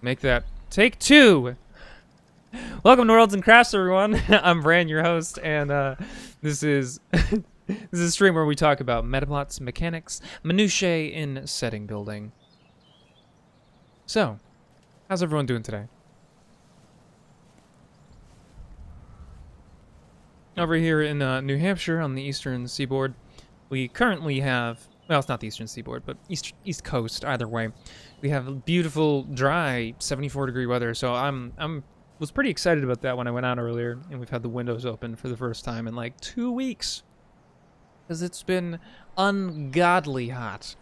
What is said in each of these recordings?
Make that take two. Welcome to Worlds and Crafts, everyone. I'm Bran, your host, and this is this is a stream where we talk about metaplots, mechanics, minutiae in setting building. So, how's everyone doing today? Over here in New Hampshire on the eastern seaboard, we currently have, well, it's not the eastern seaboard, but east coast, either way. We have beautiful, dry, 74-degree weather, so was pretty excited about that when I went out earlier, and we've had the windows open for the first time in like 2 weeks, because it's been ungodly hot,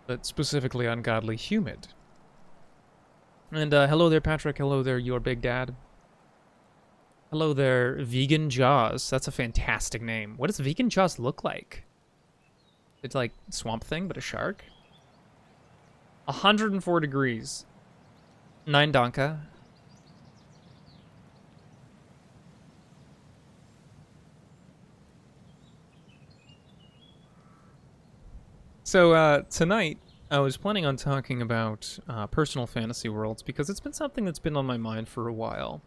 but specifically ungodly humid. And hello there, Patrick. Hello there, your big dad. Hello there, Vegan Jaws. That's a fantastic name. What does Vegan Jaws look like? It's like Swamp Thing, but a shark. 104 degrees. 9 Donka. So tonight, I was planning on talking about personal fantasy worlds because it's been something that's been on my mind for a while.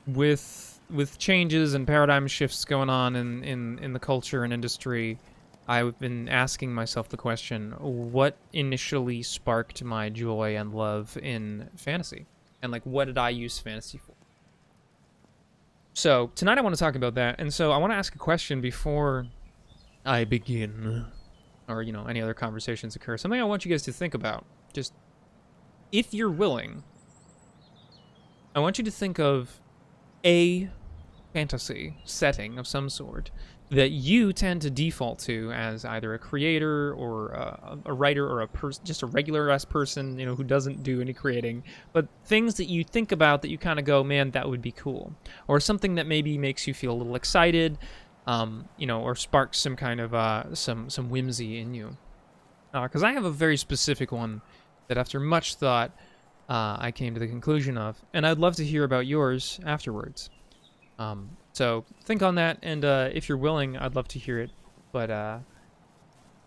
With changes and paradigm shifts going on in the culture and industry, I've been asking myself the question, what initially sparked my joy and love in fantasy? And like, what did I use fantasy for? So tonight I want to talk about that, and so I want to ask a question before I begin, or, you know, any other conversations occur. Something I want you guys to think about. Just, if you're willing, I want you to think of a fantasy setting of some sort that you tend to default to as either a creator or a writer or just a regular-ass person, you know, who doesn't do any creating, but things that you think about that you kind of go, man, that would be cool. Or something that maybe makes you feel a little excited, you know, or sparks some kind of some whimsy in you. Because I have a very specific one that after much thought I came to the conclusion of, and I'd love to hear about yours afterwards. So think on that, and if you're willing, I'd love to hear it. But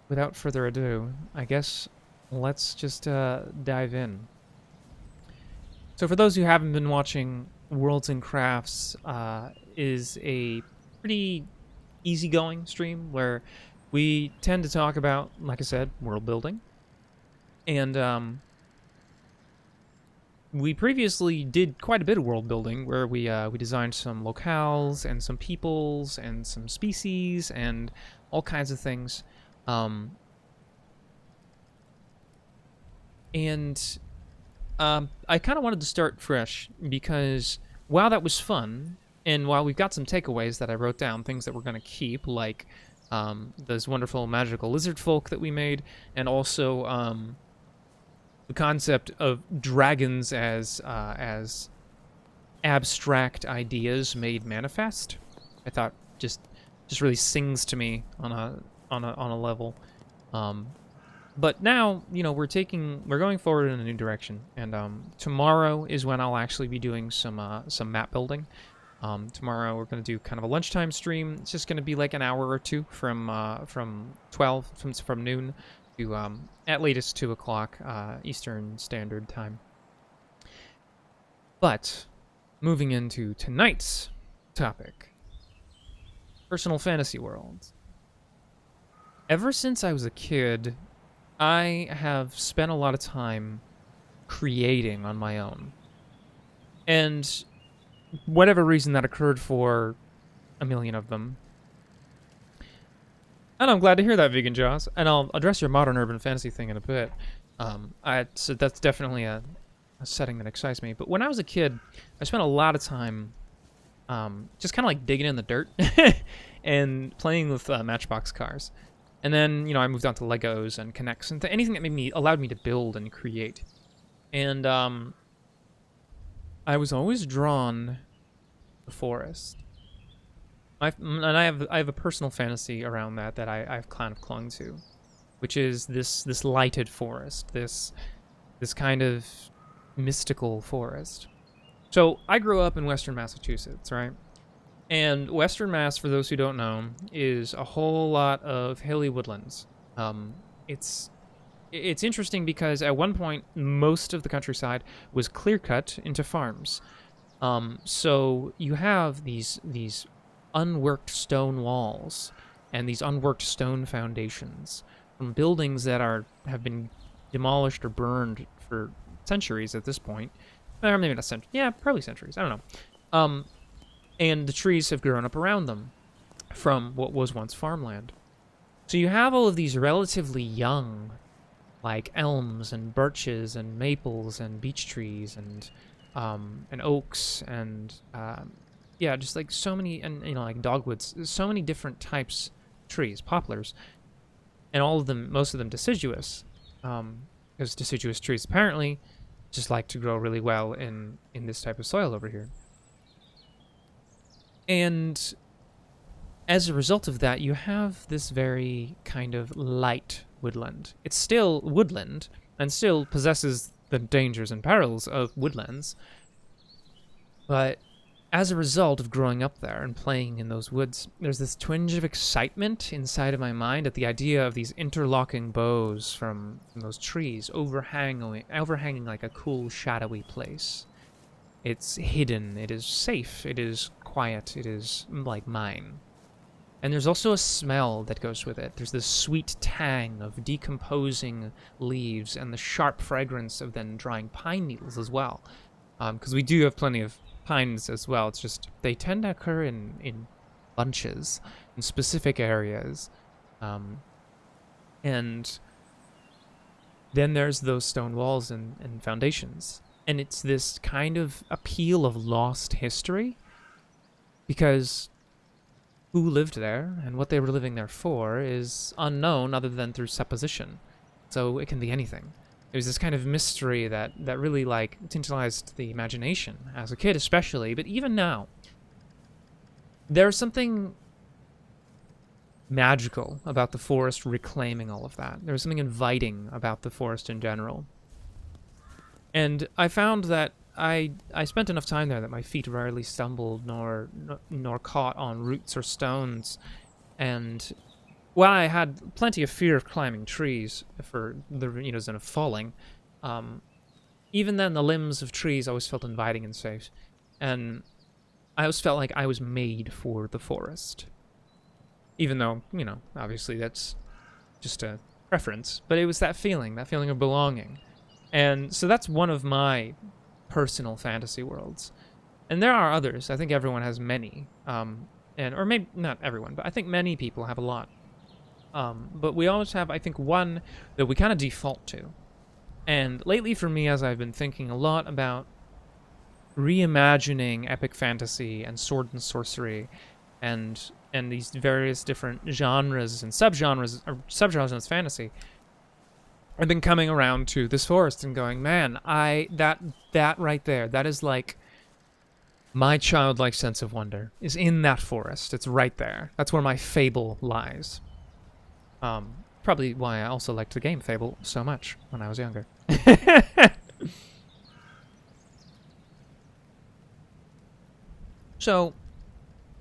without further ado, I guess let's just dive in. So for those who haven't been watching, Worlds and Crafts is a pretty easygoing stream where we tend to talk about, like I said, world building. And we previously did quite a bit of world building where we designed some locales and some peoples and some species and all kinds of things. I kind of wanted to start fresh because while that was fun, and while we've got some takeaways that I wrote down, things that we're going to keep, like those wonderful magical lizard folk that we made, and also the concept of dragons as abstract ideas made manifest, I thought just really sings to me on a level. But now, you know, we're going forward in a new direction, and tomorrow is when I'll actually be doing some map building. Tomorrow we're going to do kind of a lunchtime stream. It's just going to be like an hour or two from noon to at latest 2 o'clock Eastern Standard Time. But moving into tonight's topic, personal fantasy worlds. Ever since I was a kid, I have spent a lot of time creating on my own. And whatever reason that occurred for a million of them. And I'm glad to hear that, Vegan Jaws. And I'll address your modern urban fantasy thing in a bit. So that's definitely a setting that excites me. But when I was a kid, I spent a lot of time just kind of like digging in the dirt and playing with Matchbox cars. And then, you know, I moved on to Legos and Connects and anything that allowed me to build and create. And I was always drawn to the forest. I have a personal fantasy around that I've kind of clung to, which is this lighted forest, this kind of mystical forest. So I grew up in Western Massachusetts, right? And Western Mass, for those who don't know, is a whole lot of hilly woodlands. It's it's interesting because at one point, most of the countryside was clear-cut into farms. So you have these unworked stone walls and these unworked stone foundations from buildings that have been demolished or burned for centuries at this point. Or maybe not centuries. Yeah, probably centuries. I don't know. And the trees have grown up around them from what was once farmland. So you have all of these relatively young, like elms and birches and maples and beech trees and oaks and yeah, just like so many, and like dogwoods, so many different types of trees, poplars, and all of them, most of them deciduous, because deciduous trees apparently just like to grow really well in this type of soil over here. And as a result of that, you have this very kind of light woodland. It's still woodland and still possesses the dangers and perils of woodlands, but as a result of growing up there and playing in those woods, there's this twinge of excitement inside of my mind at the idea of these interlocking boughs from those trees overhanging like a cool, shadowy place. It's hidden, it is safe, it is quiet, it is like mine. And there's also a smell that goes with it. There's this sweet tang of decomposing leaves and the sharp fragrance of then drying pine needles as well. Because we do have plenty of pines as well. It's just they tend to occur in bunches in specific areas. And then there's those stone walls and foundations. And it's this kind of appeal of lost history, because who lived there and what they were living there for is unknown other than through supposition. So it can be anything. There's this kind of mystery that really like tantalized the imagination as a kid especially, but even now. There's something magical about the forest reclaiming all of that. There's something inviting about the forest in general. And I found that I spent enough time there that my feet rarely stumbled nor caught on roots or stones, and while I had plenty of fear of climbing trees for the reason of falling, even then the limbs of trees always felt inviting and safe, and I always felt like I was made for the forest. Even though, obviously that's just a preference, but it was that feeling of belonging. And so that's one of my personal fantasy worlds. And there are others. I think everyone has many. Or maybe not everyone, but I think many people have a lot. But we always have, I think, one that we kind of default to. And lately for me, as I've been thinking a lot about reimagining epic fantasy and sword and sorcery and these various different genres and subgenres of fantasy, I've been coming around to this forest and going, man, that right there, that is like my childlike sense of wonder is in that forest. It's right there. That's where my fable lies. Probably why I also liked the game Fable so much when I was younger. So,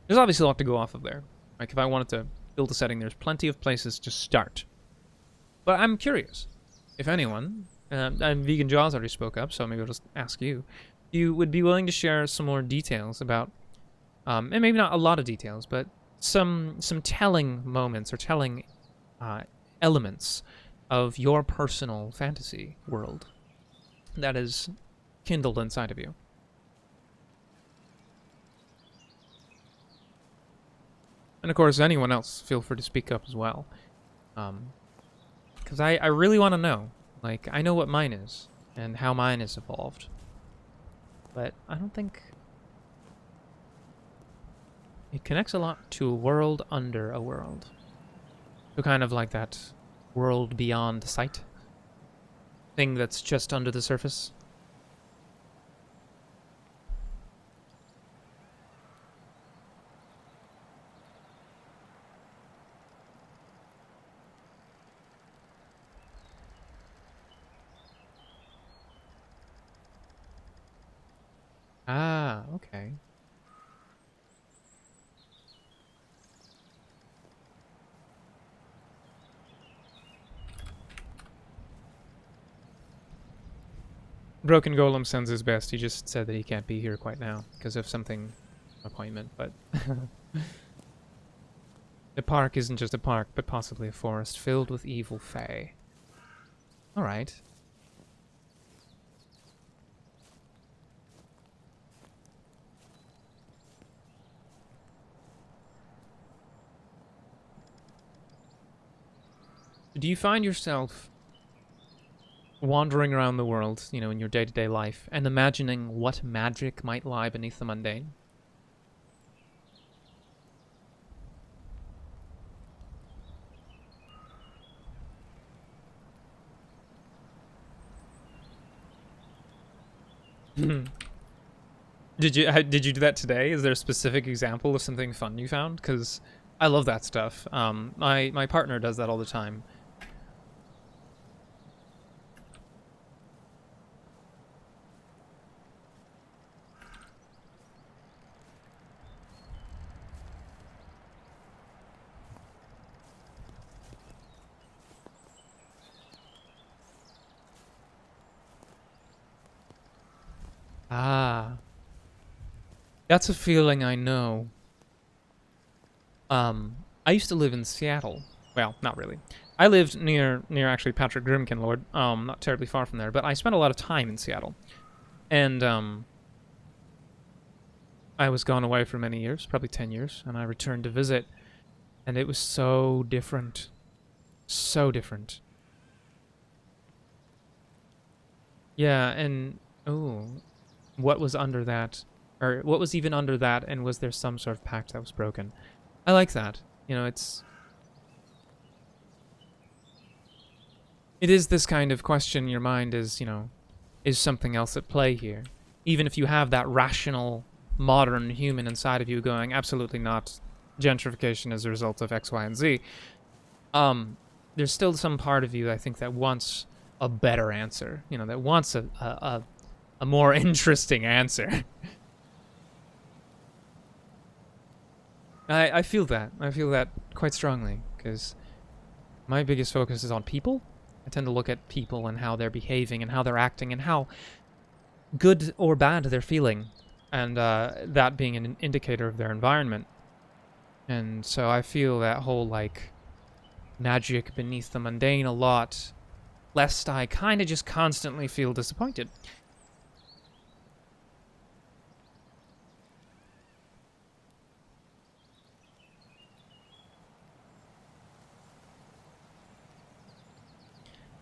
there's obviously a lot to go off of there. Like, if I wanted to build a setting, there's plenty of places to start. But I'm curious. If anyone, and Vegan Jaws already spoke up, so maybe I'll just ask you. You would be willing to share some more details about, and maybe not a lot of details, but some telling moments or telling elements of your personal fantasy world that is kindled inside of you. And of course, anyone else, feel free to speak up as well. Because I really want to know. Like, I know what mine is, and how mine has evolved. But I don't think... It connects a lot to a world under a world. So kind of like that world beyond sight. Thing that's just under the surface. Ah, okay. Broken Golem sends his best. He just said that he can't be here quite now because of something appointment, but the park isn't just a park, but possibly a forest filled with evil fae. All right. Do you find yourself wandering around the world, you know, in your day-to-day life, and imagining what magic might lie beneath the mundane? Did you do that today? Is there a specific example of something fun you found? Because I love that stuff. My partner does that all the time. Ah, that's a feeling I know. I used to live in Seattle. Well, not really. I lived near actually Patrick Grimkin Lord. Not terribly far from there, but I spent a lot of time in Seattle, and I was gone away for many years, probably 10 years, and I returned to visit, and it was so different, so different. Yeah, and oh, what was under that, or what was even under that, and was there some sort of pact that was broken? I like that. You know, it is this kind of question. Your mind is, you know, is something else at play here? Even if you have that rational, modern human inside of you going, absolutely not, gentrification as a result of X, Y, and Z, there's still some part of you, I think, that wants a better answer. You know, that wants a more interesting answer. I feel that. I feel that quite strongly, because my biggest focus is on people. I tend to look at people and how they're behaving and how they're acting and how good or bad they're feeling, and that being an indicator of their environment. And so I feel that whole, like, magic beneath the mundane a lot, lest I kind of just constantly feel disappointed.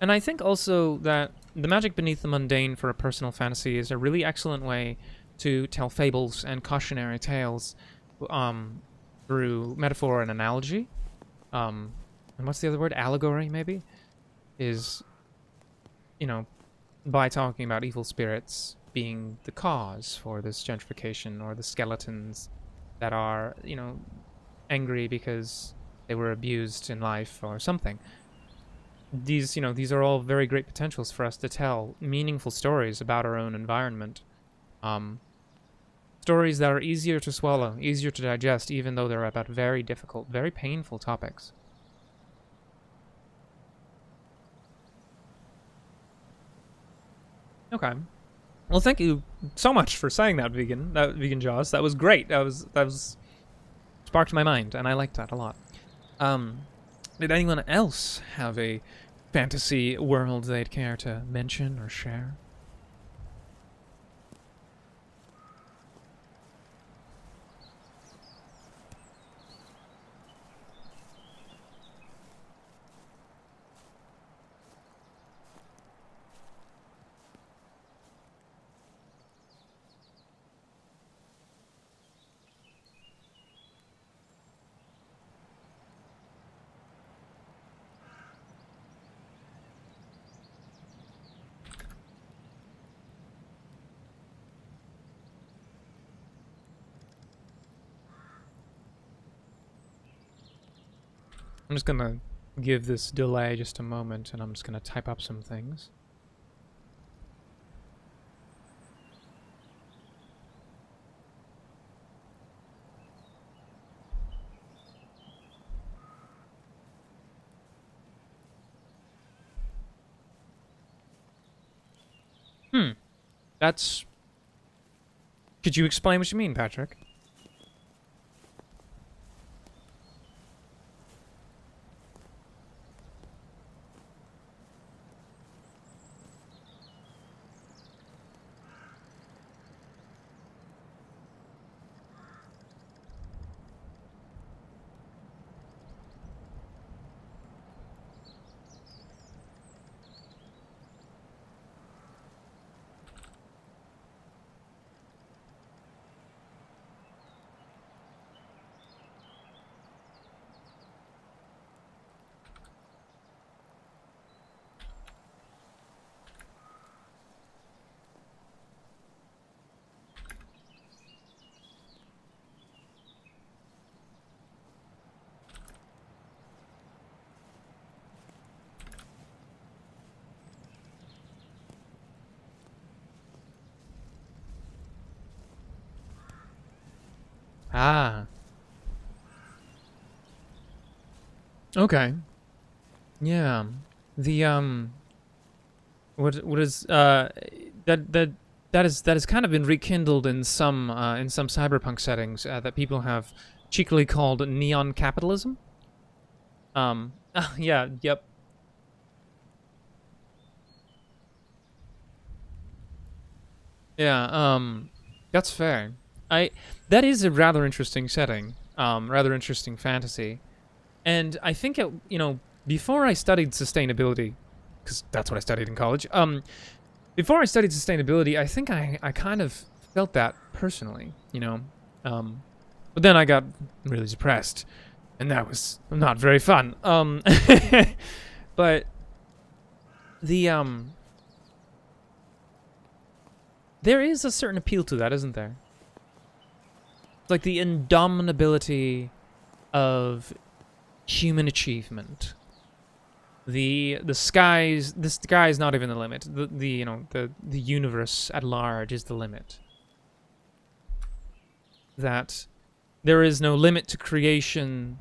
And I think also that the magic beneath the mundane for a personal fantasy is a really excellent way to tell fables and cautionary tales through metaphor and analogy. And what's the other word? Allegory, maybe? Is, you know, by talking about evil spirits being the cause for this gentrification, or the skeletons that are, you know, angry because they were abused in life or something. These, you know, these are all very great potentials for us to tell meaningful stories about our own environment. Stories that are easier to swallow, easier to digest, even though they're about very difficult, very painful topics. Okay. Well, thank you so much for saying that, Vegan Jaws. That was great. That was sparked my mind, and I liked that a lot. Did anyone else have a fantasy world they'd care to mention or share? I'm just gonna give this delay just a moment, and I'm just gonna type up some things. That's... Could you explain what you mean, Patrick? Ah. Okay. Yeah. The what is that has kind of been rekindled in some cyberpunk settings that people have cheekily called neon capitalism. Yeah, yep. Yeah, that's fair. That is a rather interesting setting. Rather interesting fantasy. And I think before I studied sustainability, because that's what I studied in college. Before I studied sustainability, I think I kind of felt that personally, But then I got really depressed, and that was not very fun. But the there is a certain appeal to that, isn't there? It's like the indomitability of human achievement. The sky is not even the limit. The universe at large is the limit. That there is no limit to creation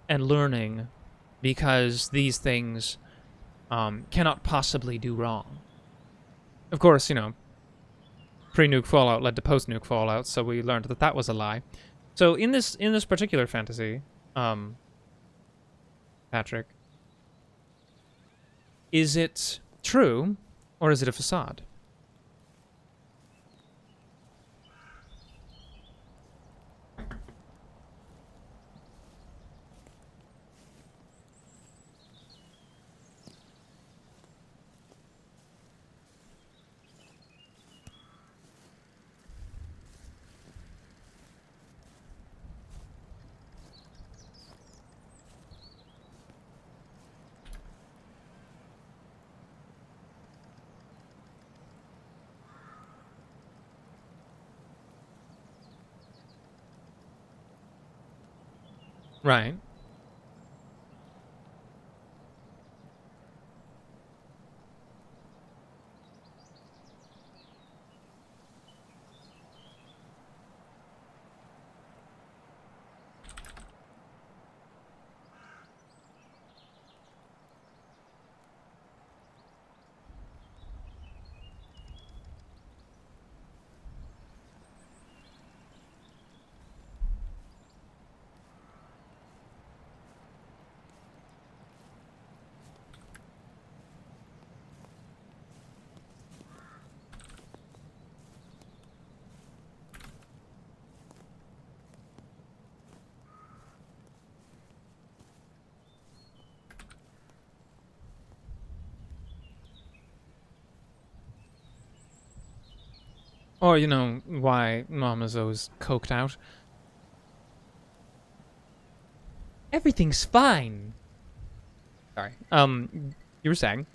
and learning because these things cannot possibly do wrong. Of course, pre-nuke Fallout led to post-nuke Fallout, so we learned that that was a lie. So in this particular fantasy, Patrick, is it true or is it a facade? Right. Or, why Mom is always coked out. Everything's fine. Sorry. You were saying?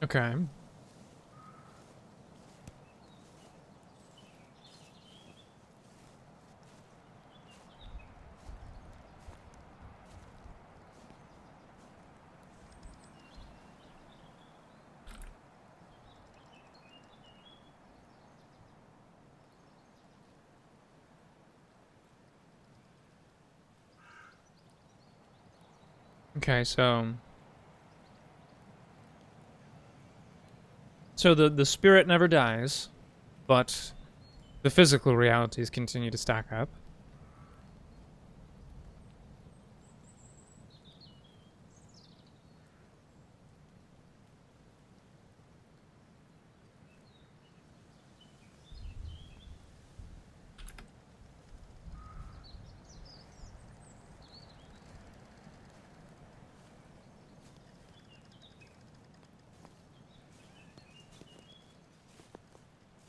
Okay. Okay, so the spirit never dies, but the physical realities continue to stack up.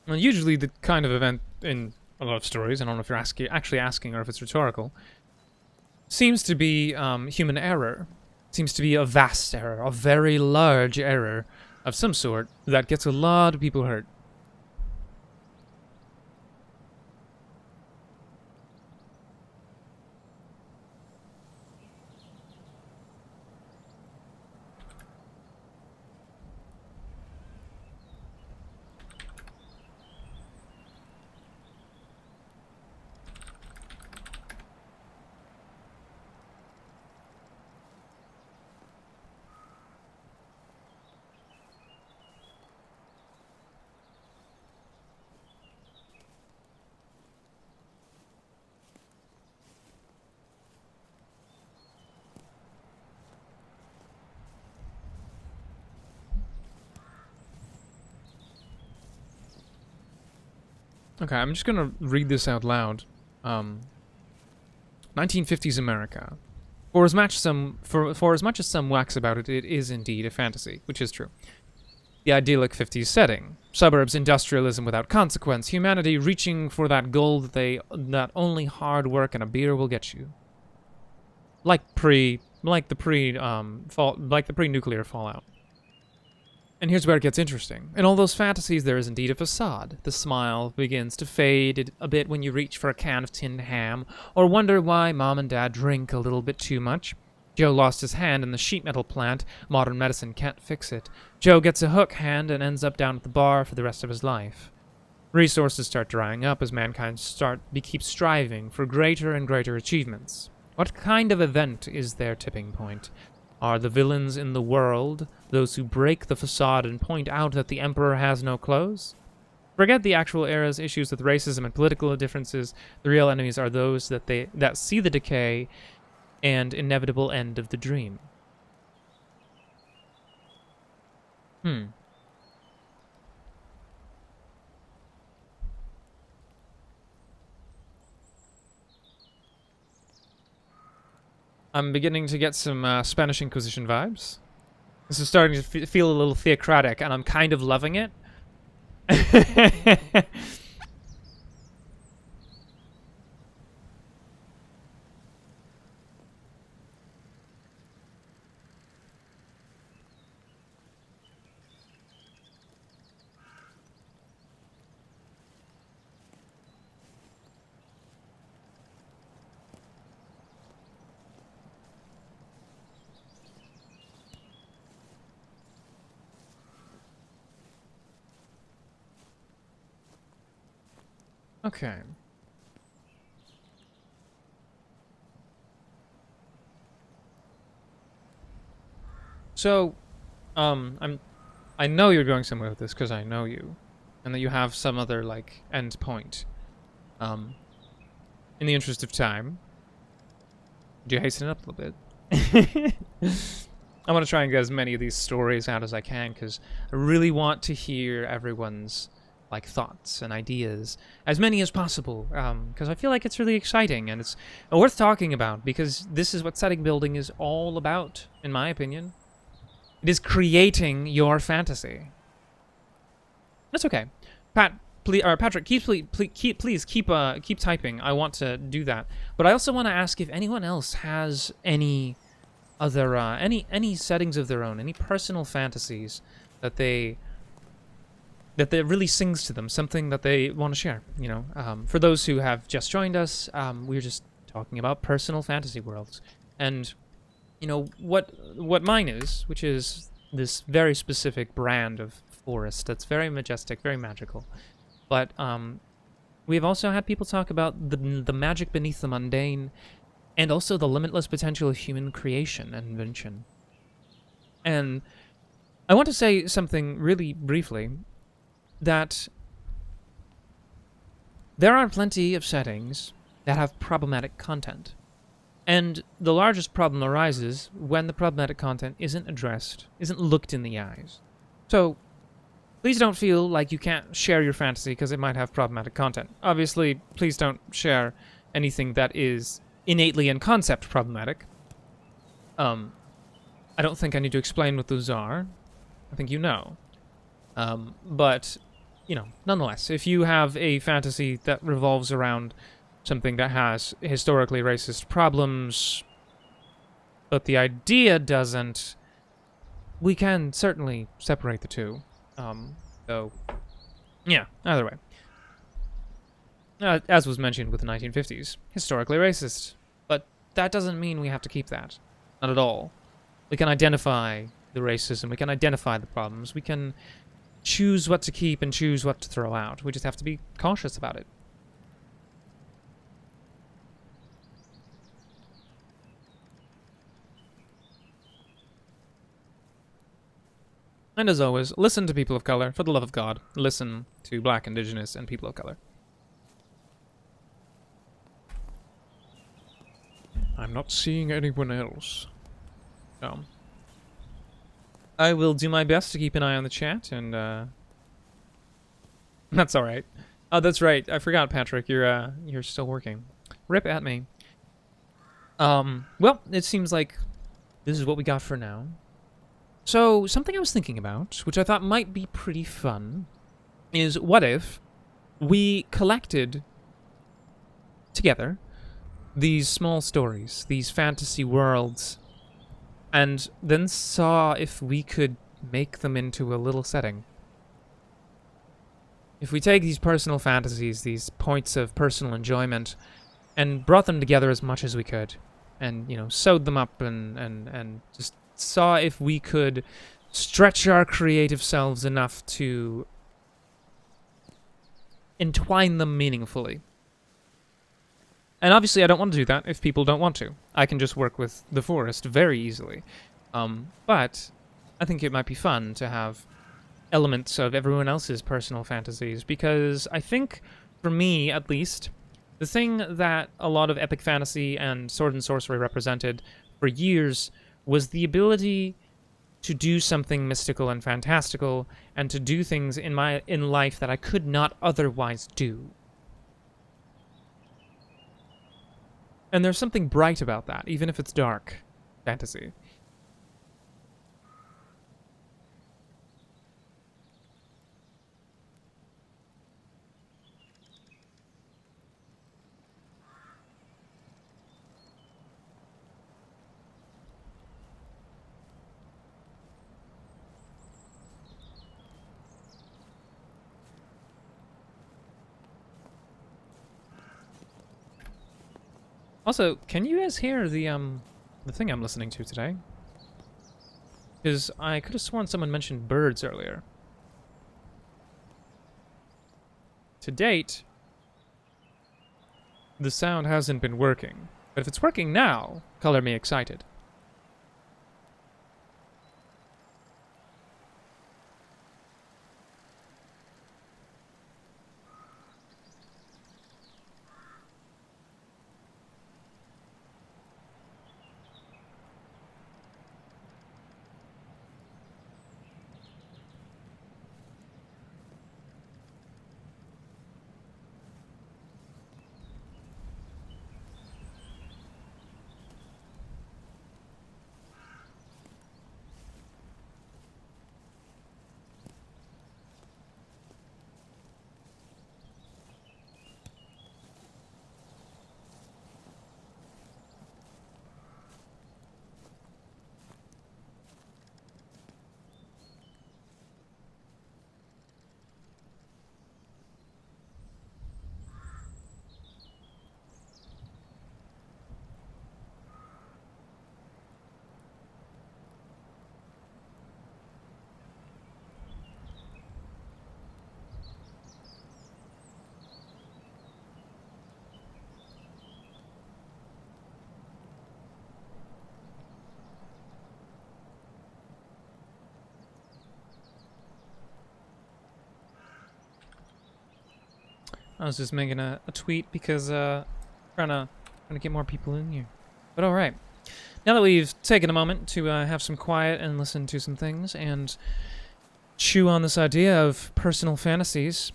Well, usually the kind of event in a lot of stories, I don't know if you're actually asking or if it's rhetorical, seems to be human error. Seems to be a vast error, a very large error of some sort that gets a lot of people hurt. Okay, I'm just gonna read this out loud. 1950s America. For as much as some wax about it, it is indeed a fantasy, which is true. The idyllic 50s setting. Suburbs, industrialism without consequence, humanity reaching for that goal that only hard work and a beer will get you. Like the pre-nuclear fallout. And here's where it gets interesting. In all those fantasies, there is indeed a facade. The smile begins to fade a bit when you reach for a can of tinned ham, or wonder why Mom and Dad drink a little bit too much. Joe lost his hand in the sheet metal plant. Modern medicine can't fix it. Joe gets a hook hand and ends up down at the bar for the rest of his life. Resources start drying up as mankind keeps striving for greater and greater achievements. What kind of event is their tipping point? Are the villains in the world those who break the facade and point out that the Emperor has no clothes? Forget the actual era's issues with racism and political differences. The real enemies are those that see the decay and inevitable end of the dream. I'm beginning to get some Spanish Inquisition vibes. This is starting to feel a little theocratic, and I'm kind of loving it. Okay. So, I know you're going somewhere with this because I know you, and that you have some other like end point. In the interest of time, would you hasten it up a little bit? I want to try and get as many of these stories out as I can because I really want to hear everyone's like thoughts and ideas, as many as possible, because I feel like it's really exciting and it's worth talking about because this is what setting building is all about, in my opinion. It is creating your fantasy. That's okay, Patrick. Please keep typing. I want to do that, but I also want to ask if anyone else has any other any settings of their own, any personal fantasies that really sings to them, something that they want to share. You know, for those who have just joined us, we're just talking about personal fantasy worlds, and you know what mine is, which is this very specific brand of forest that's very majestic, very magical. But we've also had people talk about the magic beneath the mundane, and also the limitless potential of human creation and invention. And I want to say something really briefly, that there are plenty of settings that have problematic content. And the largest problem arises when the problematic content isn't addressed, isn't looked in the eyes. So, please don't feel like you can't share your fantasy because it might have problematic content. Obviously, please don't share anything that is innately in concept problematic. I don't think I need to explain what those are. I think you know. But, nonetheless, if you have a fantasy that revolves around something that has historically racist problems, but the idea doesn't, we can certainly separate the two. So, yeah, either way. As was mentioned with the 1950s, historically racist. But that doesn't mean we have to keep that. Not at all. We can identify the racism, we can identify the problems, we can choose what to keep and choose what to throw out. We just have to be cautious about it. And as always, listen to people of color. For the love of God, listen to Black, Indigenous, and people of color. I'm not seeing anyone else. So, I will do my best to keep an eye on the chat, and that's all right. Oh, that's right. I forgot, Patrick. You're still working. Rip at me. Well, it seems like this is what we got for now. So, something I was thinking about, which I thought might be pretty fun, is what if we collected together these small stories, these fantasy worlds, and then saw if we could make them into a little setting. If we take these personal fantasies, these points of personal enjoyment, and brought them together as much as we could, and, sewed them up and just saw if we could stretch our creative selves enough to entwine them meaningfully. And obviously I don't want to do that if people don't want to. I can just work with the forest very easily. But I think it might be fun to have elements of everyone else's personal fantasies, because I think, for me at least, the thing that a lot of epic fantasy and sword and sorcery represented for years was the ability to do something mystical and fantastical, and to do things in life that I could not otherwise do. And there's something bright about that, even if it's dark fantasy. Also, can you guys hear the thing I'm listening to today? Because I could have sworn someone mentioned birds earlier. To date, the sound hasn't been working. But if it's working now, color me excited. I was just making a tweet because trying to get more people in here. But all right. Now that we've taken a moment to have some quiet and listen to some things and chew on this idea of personal fantasies,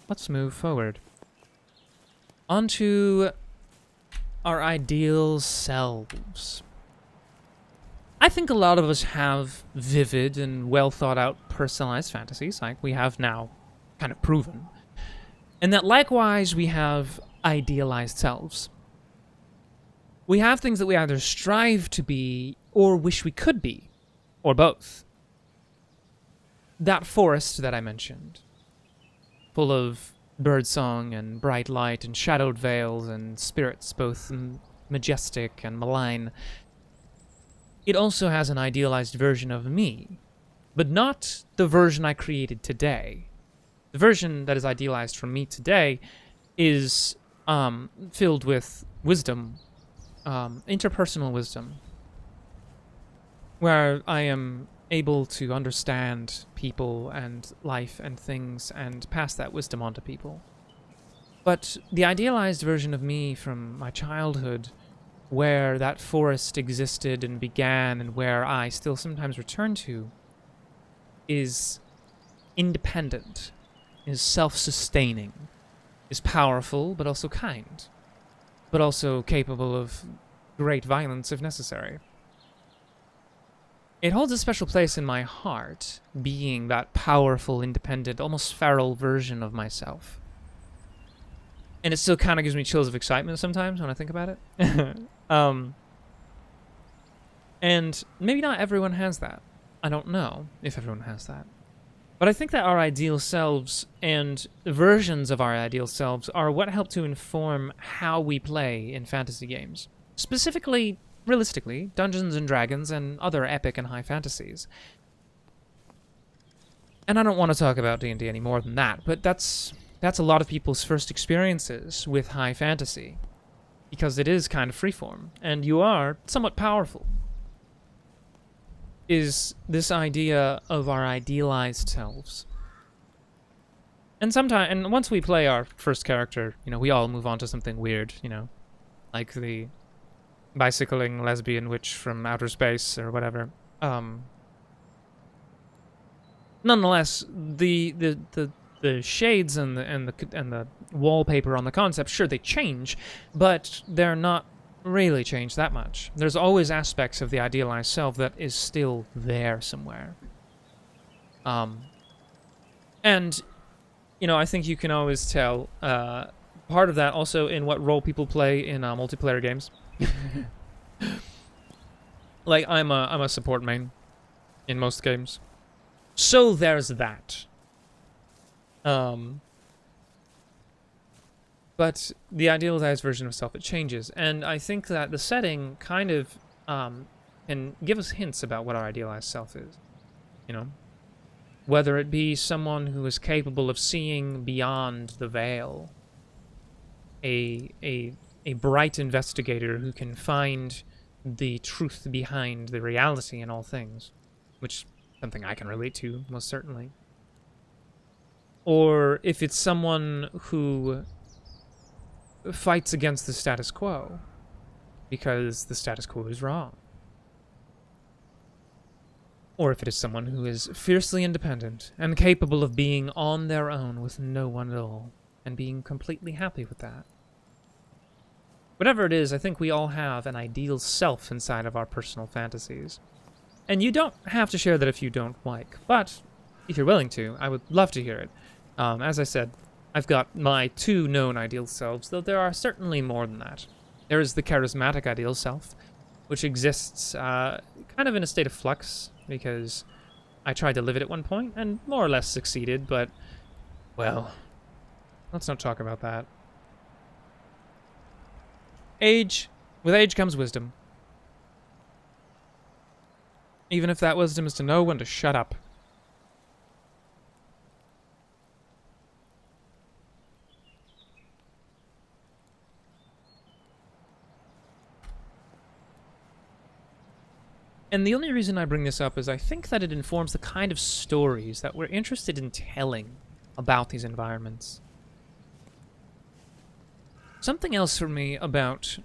let's move forward. Onto our ideal selves. I think a lot of us have vivid and well thought out personalized fantasies, like we have now kind of proven. And that likewise we have idealized selves. We have things that we either strive to be or wish we could be, or both. That forest that I mentioned, full of birdsong and bright light and shadowed vales and spirits both majestic and malign, it also has an idealized version of me, but not the version I created today. The version that is idealized from me today is filled with wisdom, interpersonal wisdom, where I am able to understand people and life and things and pass that wisdom on to people. But the idealized version of me from my childhood, where that forest existed and began and where I still sometimes return to, is independent, is self-sustaining, is powerful but also kind, but also capable of great violence if necessary. It holds a special place in my heart, being that powerful, independent, almost feral version of myself. And it still kind of gives me chills of excitement sometimes when I think about it. And maybe not everyone has that. I don't know if everyone has that. But I think that our ideal selves and versions of our ideal selves are what help to inform how we play in fantasy games. Specifically, realistically, Dungeons and Dragons and other epic and high fantasies. And I don't want to talk about D&D any more than that, but that's a lot of people's first experiences with high fantasy, because it is kind of freeform, and you are somewhat powerful. Is this idea of our idealized selves. And once we play our first character, we all move on to something weird, like the bicycling lesbian witch from outer space or whatever. Nonetheless, the shades and the wallpaper on the concept, sure, they change, but they're not really changed that much. There's always aspects of the idealized self that is still there somewhere. And I think you can always tell part of that also in what role people play in multiplayer games. Like I'm a support main in most games, so there's that. But the idealized version of self, it changes, and I think that the setting kind of can give us hints about what our idealized self is. Whether it be someone who is capable of seeing beyond the veil, a bright investigator who can find the truth behind the reality in all things, which is something I can relate to, most certainly. Or if it's someone who fights against the status quo, because the status quo is wrong. Or if it is someone who is fiercely independent and capable of being on their own with no one at all, and being completely happy with that. Whatever it is, I think we all have an ideal self inside of our personal fantasies. And you don't have to share that if you don't like, but if you're willing to, I would love to hear it. As I said, I've got my 2 known ideal selves, though there are certainly more than that. There is the charismatic ideal self, which exists kind of in a state of flux, because I tried to live it at one point, and more or less succeeded, but, well, let's not talk about that. With age comes wisdom. Even if that wisdom is to know when to shut up. And the only reason I bring this up is I think that it informs the kind of stories that we're interested in telling about these environments. something else for me about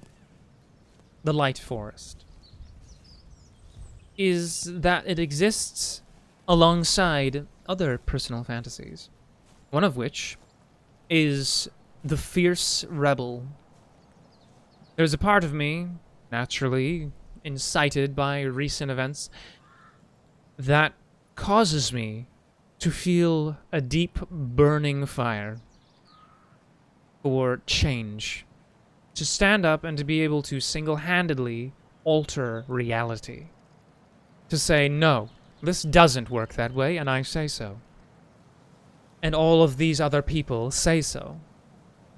the Light Forest is that it exists alongside other personal fantasies, one of which is the fierce rebel. There's a part of me, naturally incited by recent events, that causes me to feel a deep burning fire for change, to stand up and to be able to single-handedly alter reality, to say, no, this doesn't work that way, and I say so. And all of these other people say so.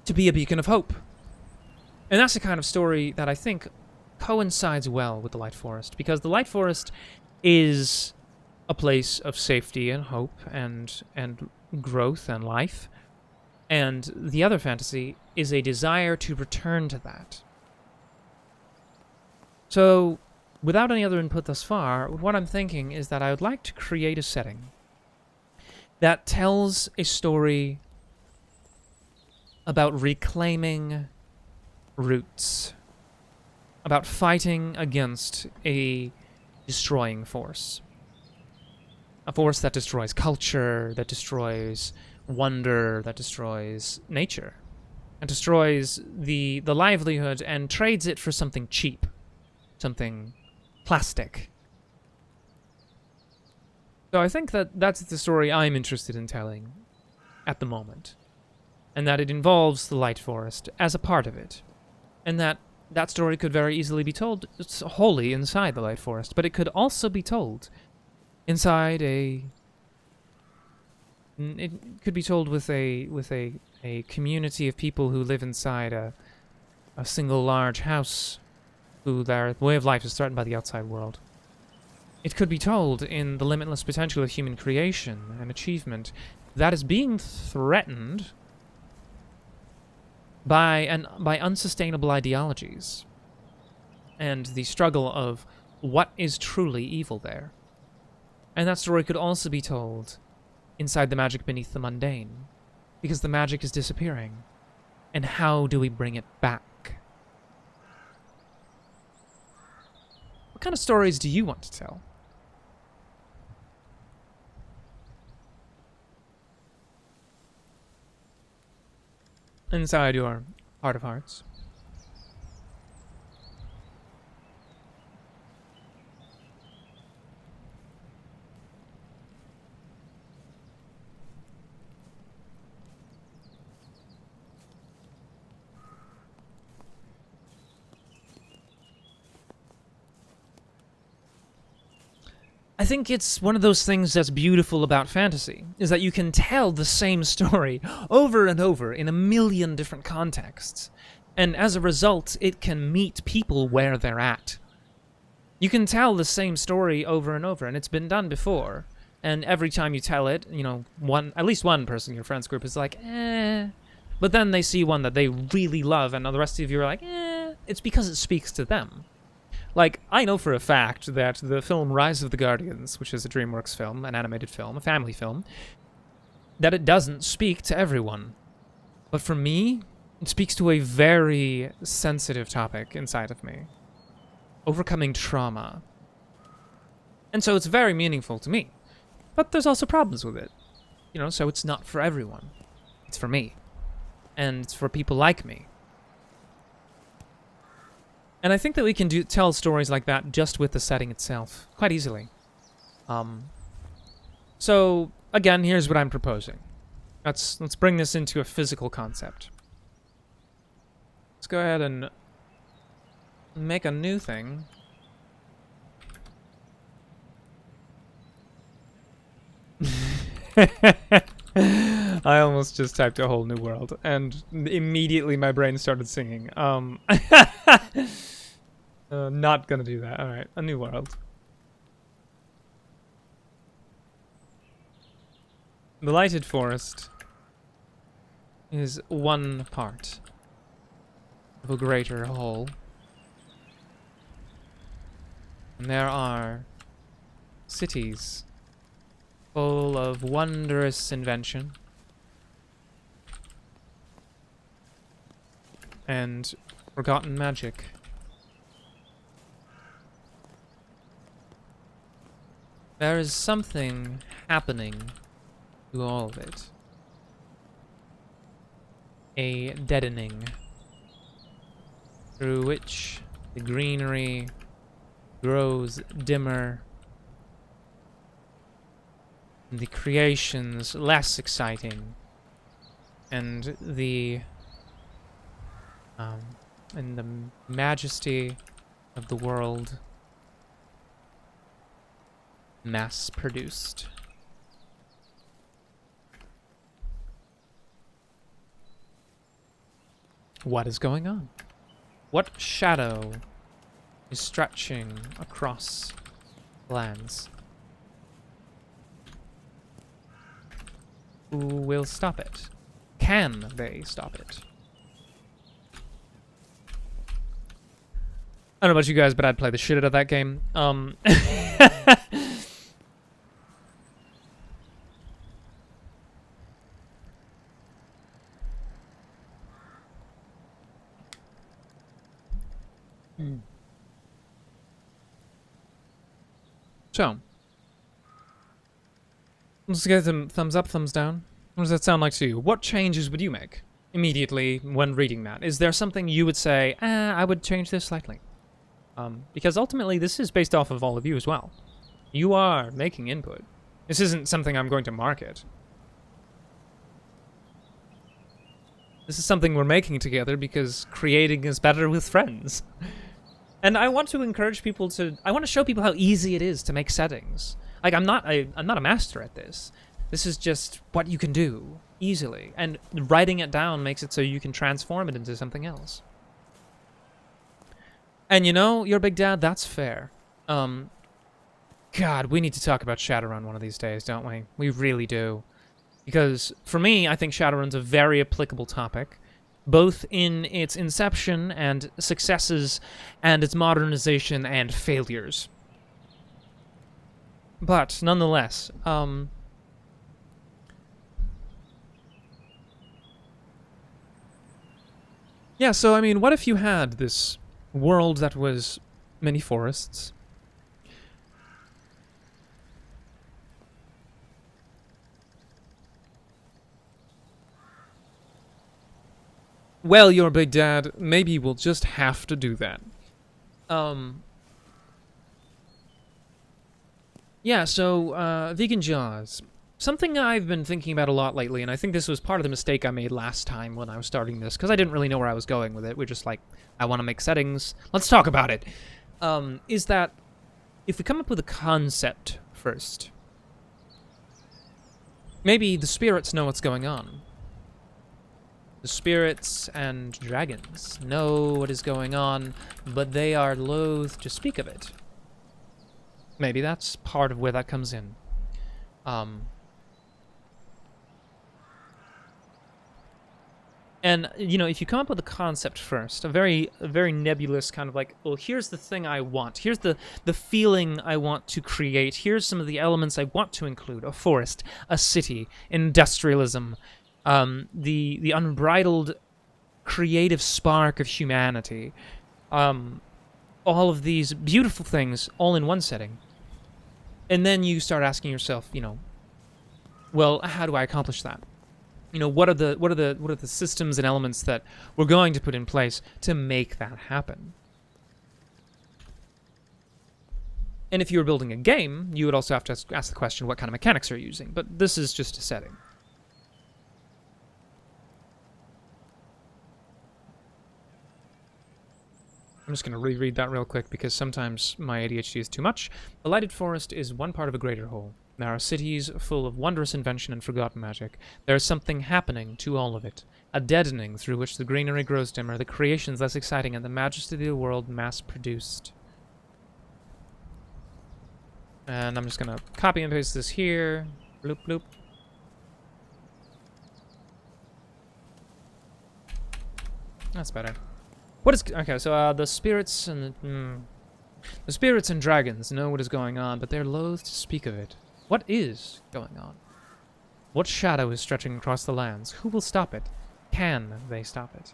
To be a beacon of hope. And that's the kind of story that I think coincides well with the Light Forest, because the Light Forest is a place of safety and hope and growth and life. And the other fantasy is a desire to return to that. So, without any other input thus far, what I'm thinking is that I would like to create a setting that tells a story about reclaiming roots, about fighting against a destroying force. A force that destroys culture, that destroys wonder, that destroys nature, and destroys the livelihood and trades it for something cheap, something plastic. So I think that that's the story I'm interested in telling at the moment, and that it involves the Light Forest as a part of it, and that story could very easily be told wholly inside the Light Forest, but it could also be told inside it could be told with a community of people who live inside a single large house, who their way of life is threatened by the outside world. It could be told in the limitless potential of human creation and achievement that is being threatened by unsustainable ideologies, and the struggle of what is truly evil there. And that story could also be told inside the magic beneath the mundane, because the magic is disappearing. And how do we bring it back? What kind of stories do you want to tell? Inside your heart of hearts. I think it's one of those things that's beautiful about fantasy, is that you can tell the same story over and over in a million different contexts, and as a result, it can meet people where they're at. You can tell the same story over and over, and it's been done before, and every time you tell it, you know, at least one person in your friends group is like, eh, but then they see one that they really love, and the rest of you are like, eh, it's because it speaks to them. Like, I know for a fact that the film Rise of the Guardians, which is a DreamWorks film, an animated film, a family film, that it doesn't speak to everyone. But for me, it speaks to a very sensitive topic inside of me. Overcoming trauma. And so it's very meaningful to me. But there's also problems with it. You know, so it's not for everyone. It's for me. And it's for people like me. And I think that we can tell stories like that just with the setting itself, quite easily. So, again, here's what I'm proposing. Let's bring this into a physical concept. Let's go ahead and make a new thing. I almost just typed a whole new world, and immediately my brain started singing. Not gonna do that. Alright, a new world. The lighted forest is one part of a greater whole. And there are cities full of wondrous invention, and forgotten magic. There is something happening to all of it. A deadening through which the greenery grows dimmer and the creations less exciting, and the majesty of the world mass-produced. What is going on? What shadow is stretching across lands? Who will stop it? Can they stop it? I don't know about you guys, but I'd play the shit out of that game. So, let's get some thumbs up, thumbs down. What does that sound like to you? What changes would you make immediately when reading that? Is there something you would say, I would change this slightly? Because ultimately, this is based off of all of you as well. You are making input. This isn't something I'm going to market. This is something we're making together because creating is better with friends. And I want to encourage people to... I want to show people how easy it is to make settings. Like, I'm not a master at this. This is just what you can do easily. And writing it down makes it so you can transform it into something else. And you know, your big dad, that's fair. God, we need to talk about Shadowrun one of these days, don't we? We really do. Because, for me, I think Shadowrun's a very applicable topic, both in its inception and successes, and its modernization and failures. But, nonetheless, yeah, so, I mean, what if you had this world that was many forests? Well, your big dad, maybe we'll just have to do that. Yeah, so, vegan jaws. Something I've been thinking about a lot lately, and I think this was part of the mistake I made last time when I was starting this, because I didn't really know where I was going with it. We're just like, I want to make settings. Let's talk about it. Is that if we come up with a concept first, maybe the spirits know what's going on. The spirits and dragons know what is going on, but they are loath to speak of it. Maybe that's part of where that comes in. And, you know, if you come up with a concept first, a very nebulous kind of like, well, here's the thing I want. Here's the feeling I want to create. Here's some of the elements I want to include. A forest, a city, industrialism, the unbridled creative spark of humanity. All of these beautiful things all in one setting. And then you start asking yourself, you know, well, how do I accomplish that? You know, what are the systems and elements that we're going to put in place to make that happen? And if you were building a game, you would also have to ask the question, what kind of mechanics are you using? But this is just a setting. I'm just going to reread that real quick because sometimes my ADHD is too much. The lighted forest is one part of a greater whole. There are cities full of wondrous invention and forgotten magic. There is something happening to all of it. A deadening through which the greenery grows dimmer, the creations less exciting, and the majesty of the world mass-produced. And I'm just going to copy and paste this here. Bloop, bloop. That's better. What is... Okay, so the spirits and... The spirits and dragons know what is going on, but they're loath to speak of it. What is going on? What shadow is stretching across the lands? Who will stop it? Can they stop it?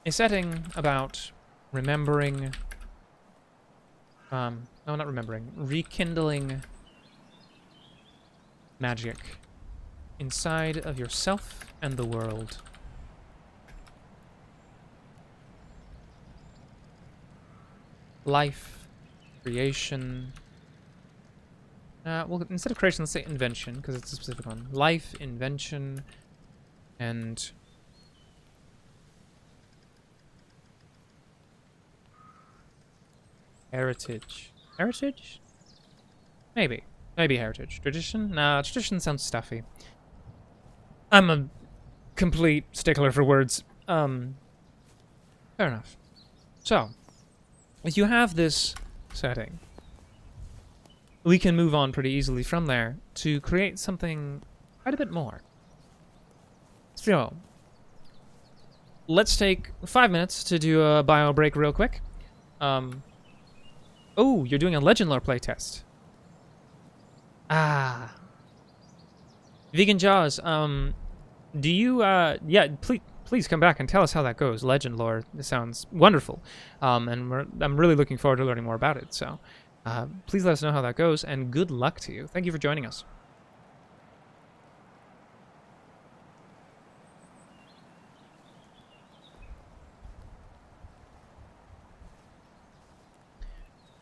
a setting about remembering, no, not remembering, rekindling magic inside of yourself and the world. Life, creation. Well, instead of creation, let's say invention, because it's a specific one. Life, invention, and heritage. Heritage? Maybe. Maybe heritage. Tradition? Nah, tradition sounds stuffy. I'm a complete stickler for words. Fair enough. So, if you have this setting, we can move on pretty easily from there to create something quite a bit more. So, let's take 5 minutes to do a bio break real quick. Oh, you're doing a Legend Lore playtest. Ah. Vegan Jaws, do you, yeah, please come back and tell us how that goes. Legend Lore, it sounds wonderful. And I'm really looking forward to learning more about it, so please let us know how that goes, and good luck to you. Thank you for joining us.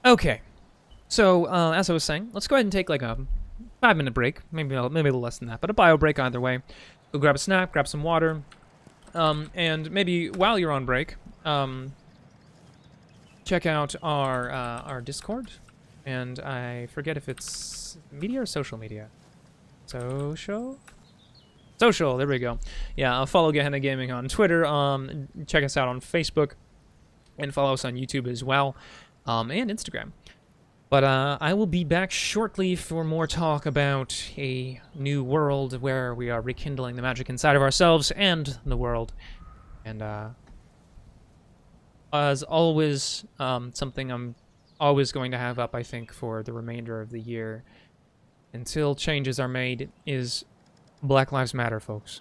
Okay, so as I was saying, let's go ahead and take like a 5-minute break, maybe a little less than that, but a bio break either way. Go grab a snack, grab some water, and maybe while you're on break, check out our Discord, and I forget if it's media or social media. Social, there we go. Yeah, follow Gehenna Gaming on Twitter. Check us out on Facebook, and follow us on YouTube as well, and Instagram. But I will be back shortly for more talk about a new world where we are rekindling the magic inside of ourselves and the world. And as always, something I'm always going to have up, I think, for the remainder of the year, until changes are made, is Black Lives Matter, folks.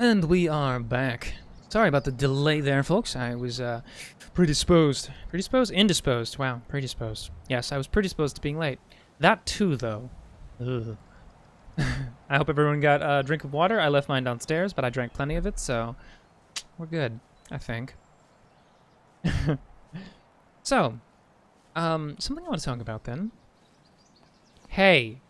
And we are back. Sorry about the delay there, folks. I was predisposed. Predisposed? Indisposed. Wow, predisposed. Yes, I was predisposed to being late. That too, though. Ugh. I hope everyone got a drink of water. I left mine downstairs, but I drank plenty of it, so we're good, I think. So, something I want to talk about then. Hey.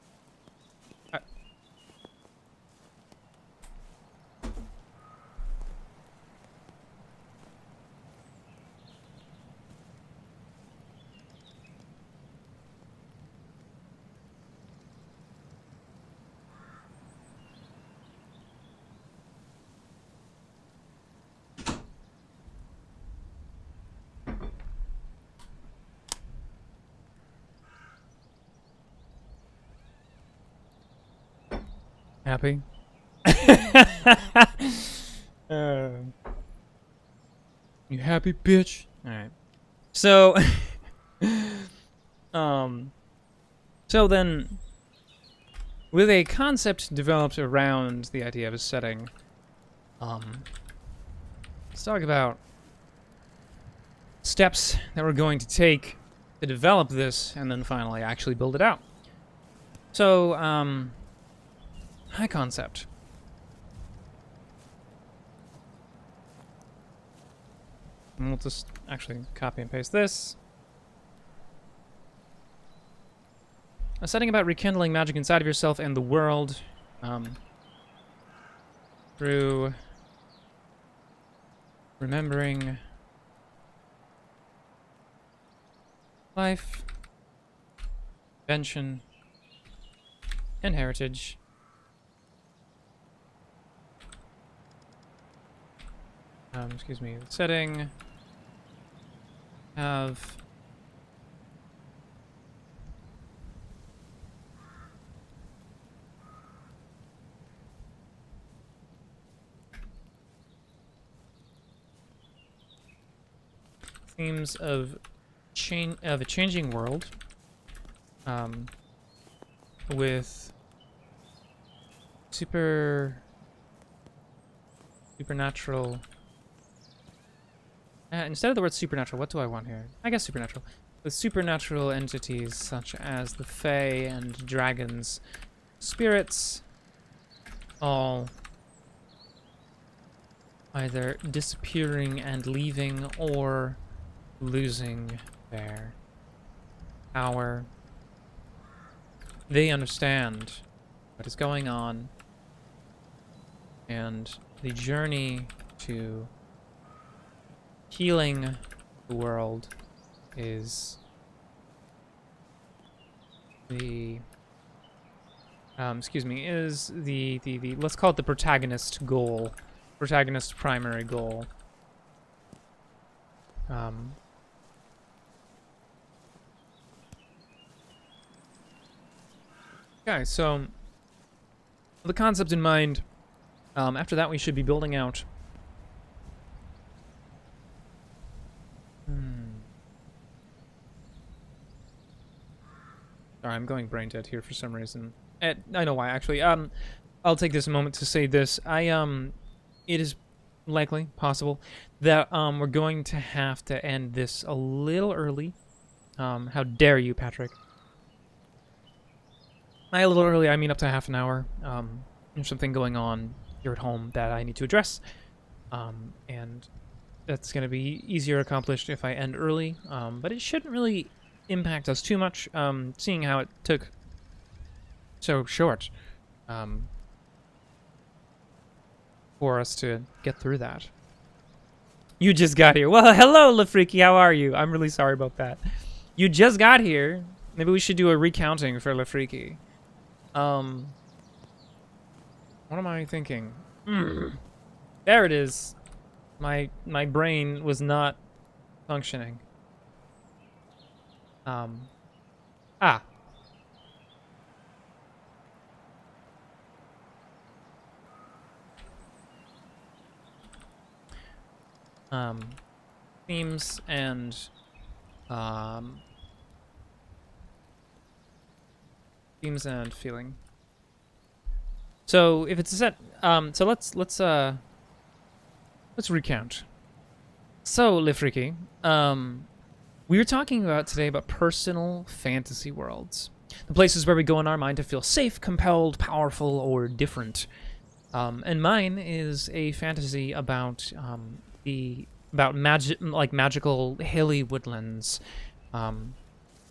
Happy? You happy, bitch? Alright. So, so then, with a concept developed around the idea of a setting, let's talk about steps that we're going to take to develop this and then finally actually build it out. So, high concept. And we'll just actually copy and paste this. A setting about rekindling magic inside of yourself and the world through remembering life, invention, and heritage. Excuse me, setting, have themes of a changing world, with supernatural. Instead of the word supernatural, what do I want here? I guess supernatural. With supernatural entities such as the Fae and dragons, spirits, all either disappearing and leaving or losing their power. They understand what is going on, and the journey to healing the world is the let's call it the protagonist's primary goal. Okay, so with the concept in mind, after that we should be building out Sorry, I'm going brain dead here for some reason. I know why, actually. I'll take this moment to say this. It is likely possible that we're going to have to end this a little early. How dare you, Patrick? By a little early, I mean up to half an hour. There's something going on here at home that I need to address. And that's going to be easier accomplished if I end early. But it shouldn't really impact us too much, seeing how it took so short for us to get through that. You just got here. Well, hello, LaFreaky. How are you? I'm really sorry about that. You just got here. Maybe we should do a recounting for LaFreaky. What am I thinking? There it is. My brain was not functioning. Themes and feeling. So if it's a set, so let's recount. So Lifriki, we were talking about today about personal fantasy worlds, the places where we go in our mind to feel safe, compelled, powerful, or different. And mine is a fantasy about magical hilly woodlands,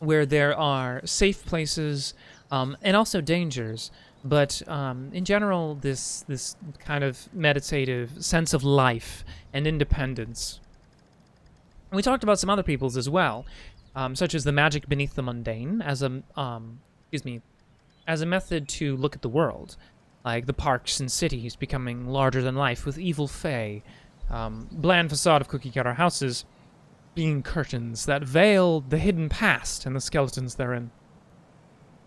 where there are safe places and also dangers. But in general, this kind of meditative sense of life and independence. And we talked about some other peoples as well, such as the magic beneath the mundane as as a method to look at the world, like the parks and cities becoming larger than life with evil fae, bland facade of cookie-cutter houses being curtains that veil the hidden past and the skeletons therein.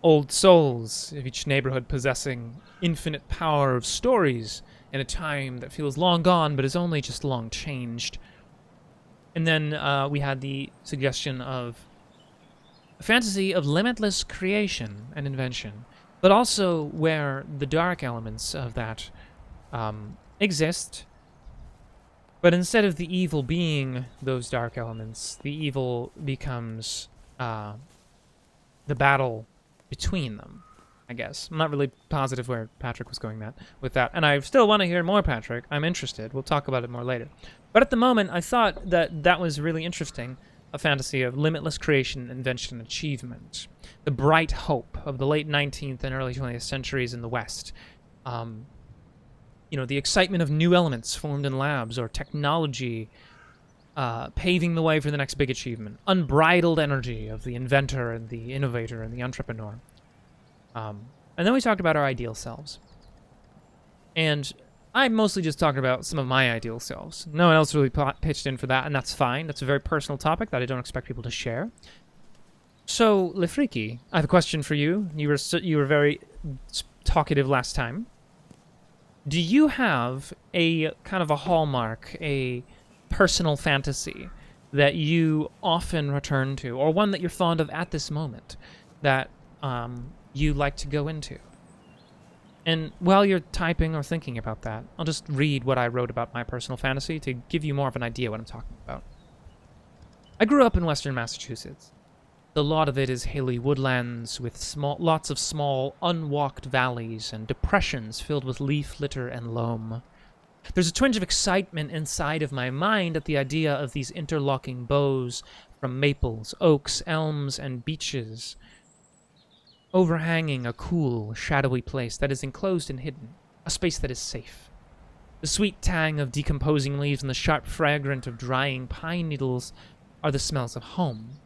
Old souls of each neighborhood possessing infinite power of stories in a time that feels long gone but is only just long changed. And then we had the suggestion of a fantasy of limitless creation and invention, but also where the dark elements of that exist, but instead of the evil being those dark elements, the evil becomes the battle between them, I guess. I'm not really positive where Patrick was going with that, and I still want to hear more, Patrick. I'm interested. We'll talk about it more later. But at the moment, I thought that was really interesting, a fantasy of limitless creation, invention, and achievement. The bright hope of the late 19th and early 20th centuries in the West. The excitement of new elements formed in labs or technology paving the way for the next big achievement. Unbridled energy of the inventor and the innovator and the entrepreneur. And then we talked about our ideal selves. And I mostly just talked about some of my ideal selves. No one else really pitched in for that, and that's fine. That's a very personal topic that I don't expect people to share. So, Lifriki, I have a question for you. You were very talkative last time. Do you have a kind of a hallmark, a personal fantasy that you often return to, or one that you're fond of at this moment that you like to go into? And while you're typing or thinking about that, I'll just read what I wrote about my personal fantasy to give you more of an idea what I'm talking about. I grew up in western Massachusetts. A lot of it is hilly woodlands with lots of small, unwalked valleys and depressions filled with leaf litter and loam. There's a twinge of excitement inside of my mind at the idea of these interlocking boughs from maples, oaks, elms, and beeches, overhanging a cool, shadowy place that is enclosed and hidden, a space that is safe. The sweet tang of decomposing leaves and the sharp fragrance of drying pine needles are the smells of home.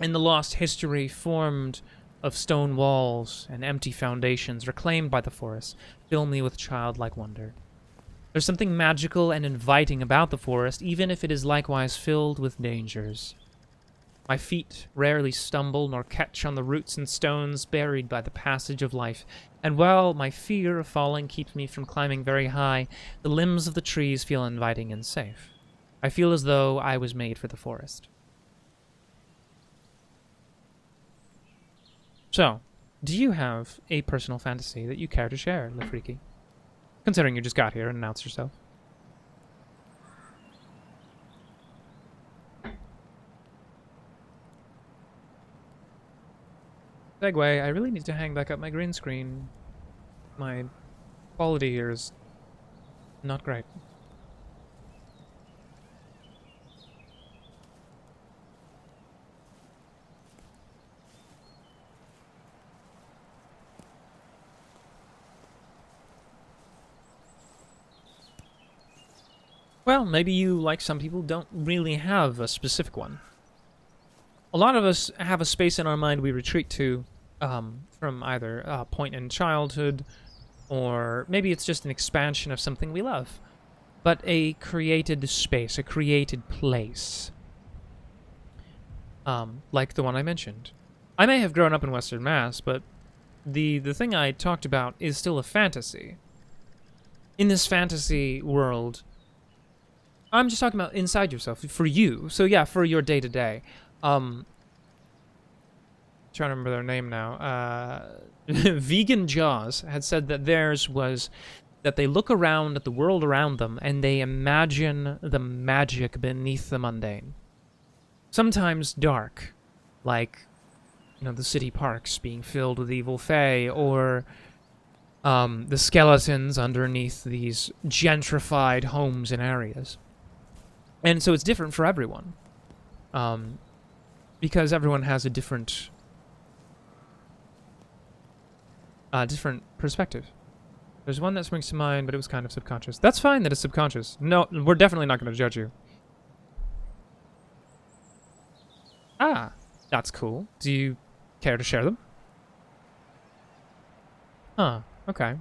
And the lost history formed of stone walls and empty foundations reclaimed by the forest fill me with childlike wonder. There's something magical and inviting about the forest, even if it is likewise filled with dangers. My feet rarely stumble nor catch on the roots and stones buried by the passage of life, and while my fear of falling keeps me from climbing very high, the limbs of the trees feel inviting and safe. I feel as though I was made for the forest. So, do you have a personal fantasy that you care to share, Lifriki? Considering you just got here and announced yourself. Segue, I really need to hang back up my green screen. My quality here is not great. Well, maybe you, like some people, don't really have a specific one. A lot of us have a space in our mind we retreat to from either a point in childhood, or maybe it's just an expansion of something we love. But a created space, a created place. Like the one I mentioned. I may have grown up in Western Mass, but the thing I talked about is still a fantasy. In this fantasy world, I'm just talking about inside yourself, for you. So yeah, for your day-to-day. trying to remember their name now. Vegan Jaws had said that theirs was that they look around at the world around them and they imagine the magic beneath the mundane. Sometimes dark, like, you know, the city parks being filled with evil fae, or the skeletons underneath these gentrified homes and areas. And so it's different for everyone. Because everyone has a different perspective. There's one that springs to mind, but it was kind of subconscious. That's fine that it's subconscious. No, we're definitely not going to judge you. Ah, that's cool. Do you care to share them? Huh, okay.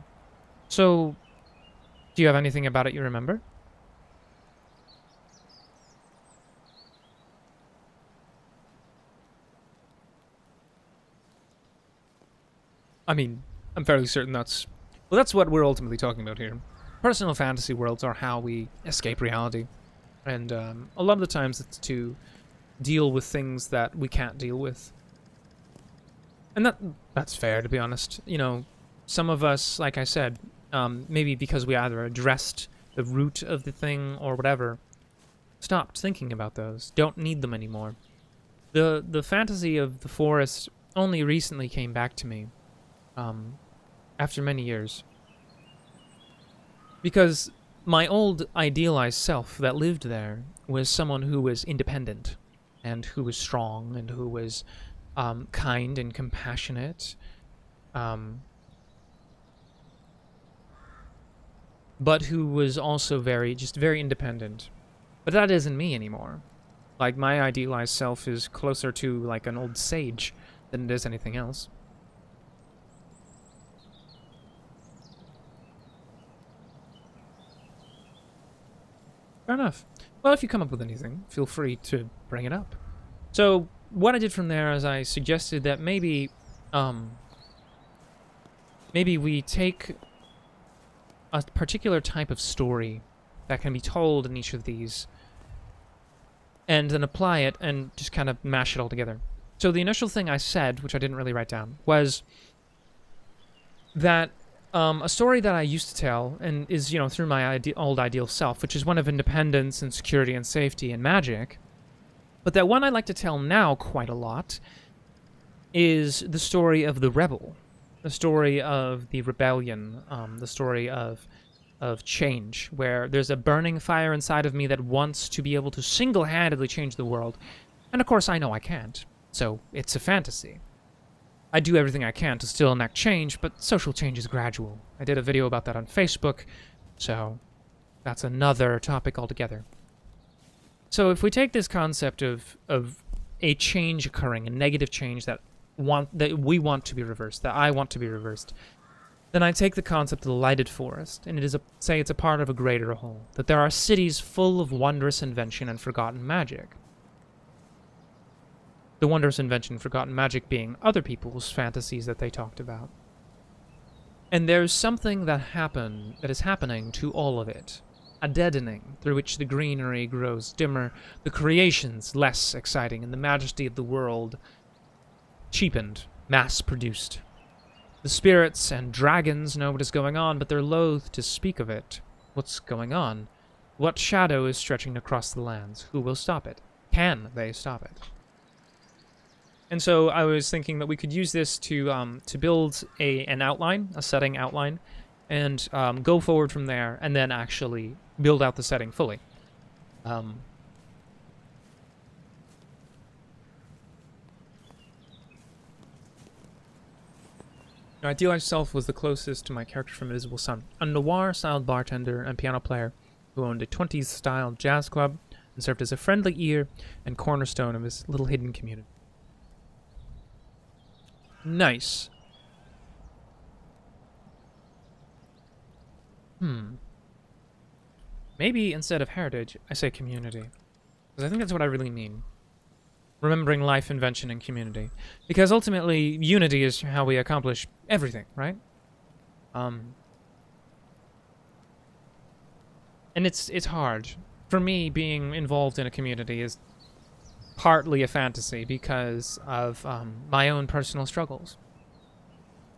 So, do you have anything about it you remember? I mean, I'm fairly certain that's... Well, that's what we're ultimately talking about here. Personal fantasy worlds are how we escape reality. And a lot of the times it's to deal with things that we can't deal with. And that's fair, to be honest. You know, some of us, like I said, maybe because we either addressed the root of the thing or whatever, stopped thinking about those, don't need them anymore. The fantasy of the forest only recently came back to me. After many years. Because my old idealized self that lived there was someone who was independent, and who was strong, and who was kind and compassionate, but who was also very independent. But that isn't me anymore. Like, my idealized self is closer to like an old sage than it is anything else. Fair enough. Well, if you come up with anything, feel free to bring it up. So, what I did from there is I suggested that maybe we take a particular type of story that can be told in each of these, and then apply it and just kind of mash it all together. So the initial thing I said, which I didn't really write down, was that a story that I used to tell, and is, you know, through my old ideal self, which is one of independence and security and safety and magic, but that one I like to tell now quite a lot is the story of the rebel, the story of the rebellion, the story of change, where there's a burning fire inside of me that wants to be able to single-handedly change the world, and of course I know I can't, so it's a fantasy. I do everything I can to still enact change, but social change is gradual. I did a video about that on Facebook, so that's another topic altogether. So if we take this concept of a change occurring, a negative change that we want to be reversed, that I want to be reversed, then I take the concept of the lighted forest, and say it's a part of a greater whole, that there are cities full of wondrous invention and forgotten magic. The wondrous invention, forgotten magic being other people's fantasies that they talked about. And there's something that is happening to all of it. A deadening, through which the greenery grows dimmer, the creations less exciting, and the majesty of the world cheapened, mass-produced. The spirits and dragons know what is going on, but they're loath to speak of it. What's going on? What shadow is stretching across the lands? Who will stop it? Can they stop it? And so I was thinking that we could use this to build an outline, a setting outline, and go forward from there, and then actually build out the setting fully. My idealized self was the closest to my character from Invisible Sun, a noir-styled bartender and piano player who owned a 20s-style jazz club and served as a friendly ear and cornerstone of his little hidden community. Nice. Maybe instead of heritage, I say community. Because I think that's what I really mean. Remembering life, invention, and community. Because ultimately, unity is how we accomplish everything, right? And it's hard. For me, being involved in a community is partly a fantasy because of my own personal struggles.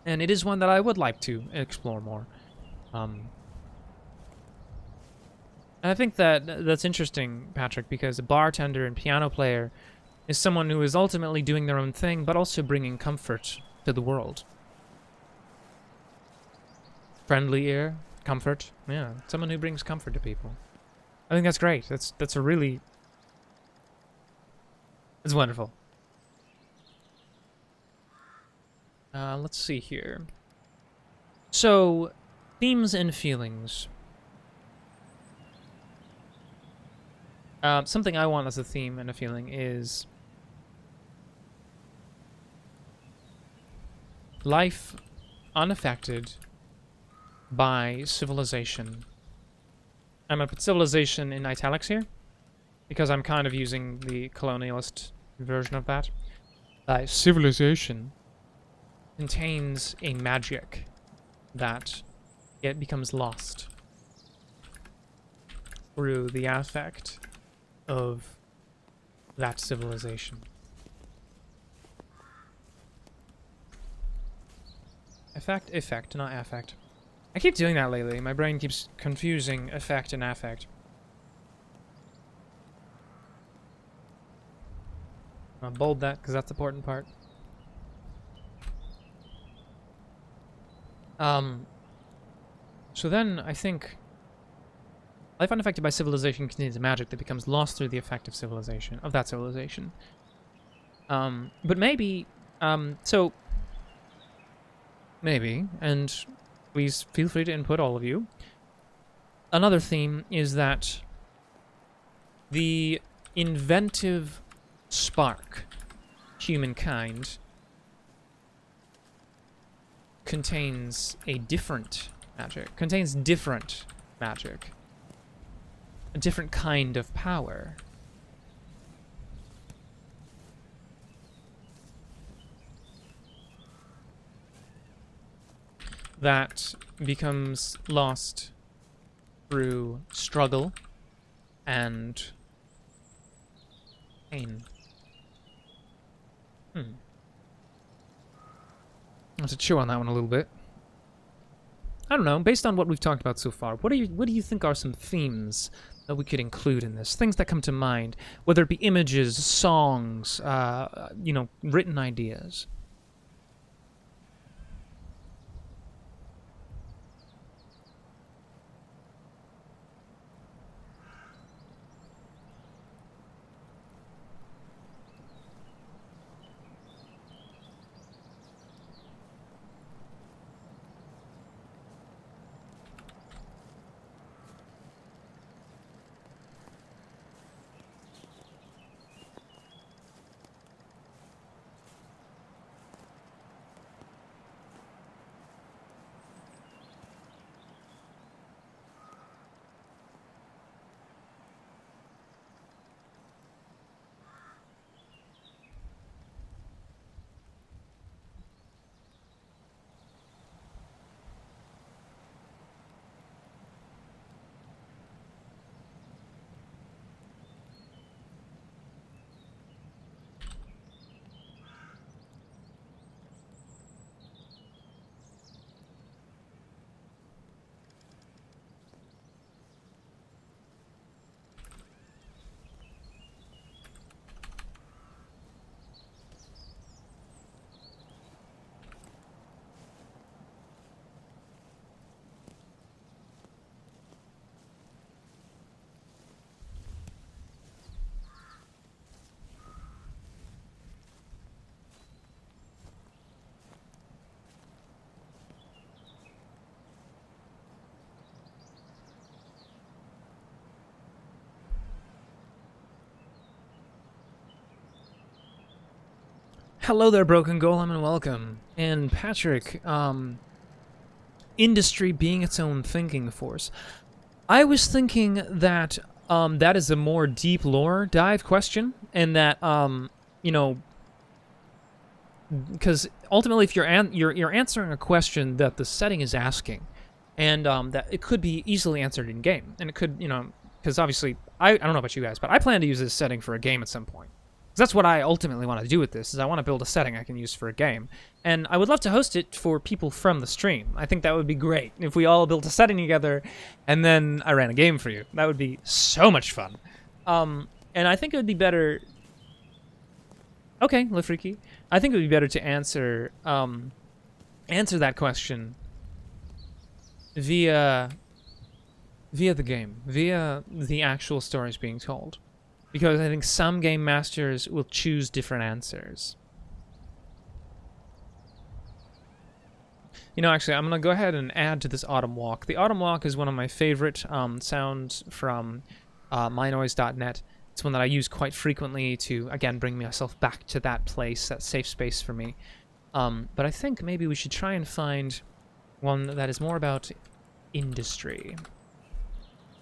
And it is one that I would like to explore more. And I think that's interesting, Patrick, because a bartender and piano player is someone who is ultimately doing their own thing, but also bringing comfort to the world. Friendly ear, comfort. Yeah, someone who brings comfort to people. I think that's great. That's a really... It's wonderful. Let's see here. So, themes and feelings. Something I want as a theme and a feeling is life unaffected by civilization. I'm going to put civilization in italics here because I'm kind of using the colonialist version of that. Civilization contains a magic that it becomes lost through the affect of that civilization. Effect, not affect. I keep doing that lately. My brain keeps confusing effect and affect. I'll bold that because that's the important part. So then I think life unaffected by civilization contains a magic that becomes lost through the effect of civilization, of that civilization. But maybe, maybe, and please feel free to input, all of you. Another theme is that the inventive spark, humankind, contains a different magic, a different kind of power. That becomes lost through struggle and pain. I have to chew on that one a little bit. I don't know, based on what we've talked about so far, what do you think are some themes that we could include in this? Things that come to mind, whether it be images, songs, written ideas. Hello there, Broken Golem, and welcome. And Patrick, industry being its own thinking force. I was thinking that that is a more deep lore dive question, and that because ultimately, if you're answering a question that the setting is asking, and that it could be easily answered in game, and it could because obviously I don't know about you guys, but I plan to use this setting for a game at some point. That's what I ultimately want to do with this, is I want to build a setting I can use for a game. And I would love to host it for people from the stream. I think that would be great if we all built a setting together and then I ran a game for you. That would be so much fun. And I think it would be better... Okay, Lifreaky. I think it would be better to answer that question via the game, via the actual stories being told. Because I think some game masters will choose different answers. You know, actually, I'm going to go ahead and add to this Autumn Walk. The Autumn Walk is one of my favorite sounds from mynoise.net. It's one that I use quite frequently to, again, bring myself back to that place, that safe space for me. But I think maybe we should try and find one that is more about industry.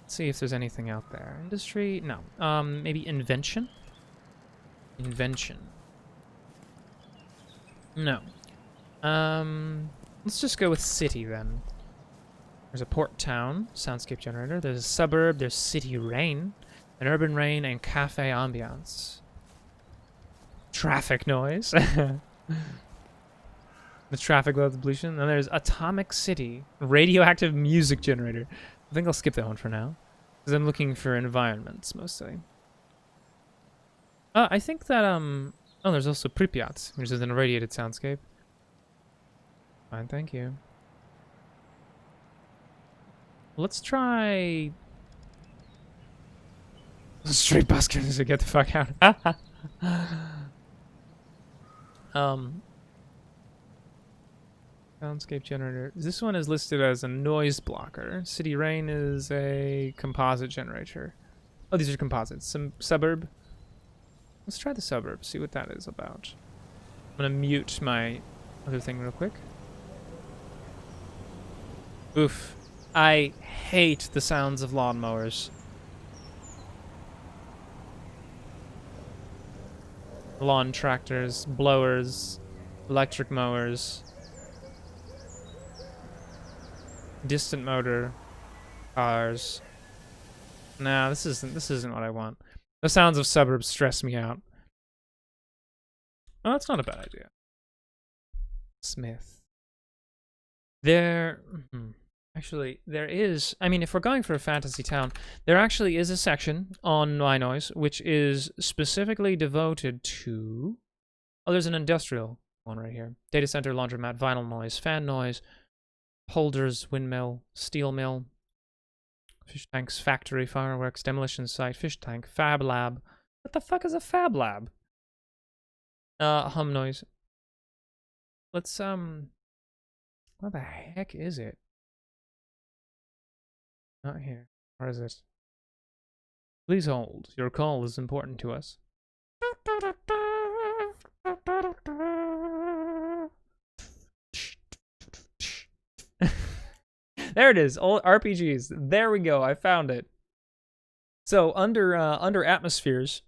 Let's see if there's anything out there. Industry? No. Maybe invention? Invention. No. Let's just go with city then. There's a port town, soundscape generator. There's a suburb, there's city rain, an urban rain, and cafe ambiance. Traffic noise. The traffic load pollution. Then there's atomic city, radioactive music generator. I think I'll skip that one for now, because I'm looking for environments mostly. I think that oh, there's also Pripyat, which is an irradiated soundscape. Fine, thank you. Let's try street buskers to get the fuck out. Soundscape generator. This one is listed as a noise blocker. City rain is a composite generator. Oh, these are composites. Some suburb. Let's try the suburb, see what that is about. I'm gonna mute my other thing real quick. Oof. I hate the sounds of lawnmowers. Lawn tractors, blowers, electric mowers. Distant motor, cars. Nah, this isn't what I want. The sounds of suburbs stress me out. Oh, that's not a bad idea. Smith. Actually, there is... I mean, if we're going for a fantasy town, there actually is a section on mynoise which is specifically devoted to... Oh, there's an industrial one right here. Data center, laundromat, vinyl noise, fan noise, holders, windmill, steel mill, fish tanks, factory, fireworks, demolition site, fish tank, fab lab. What the fuck is a fab lab? Hum noise. Let's, what the heck is it? Not here. Where is it? Please hold. Your call is important to us. There it is. All RPGs. There we go. I found it. So under atmospheres,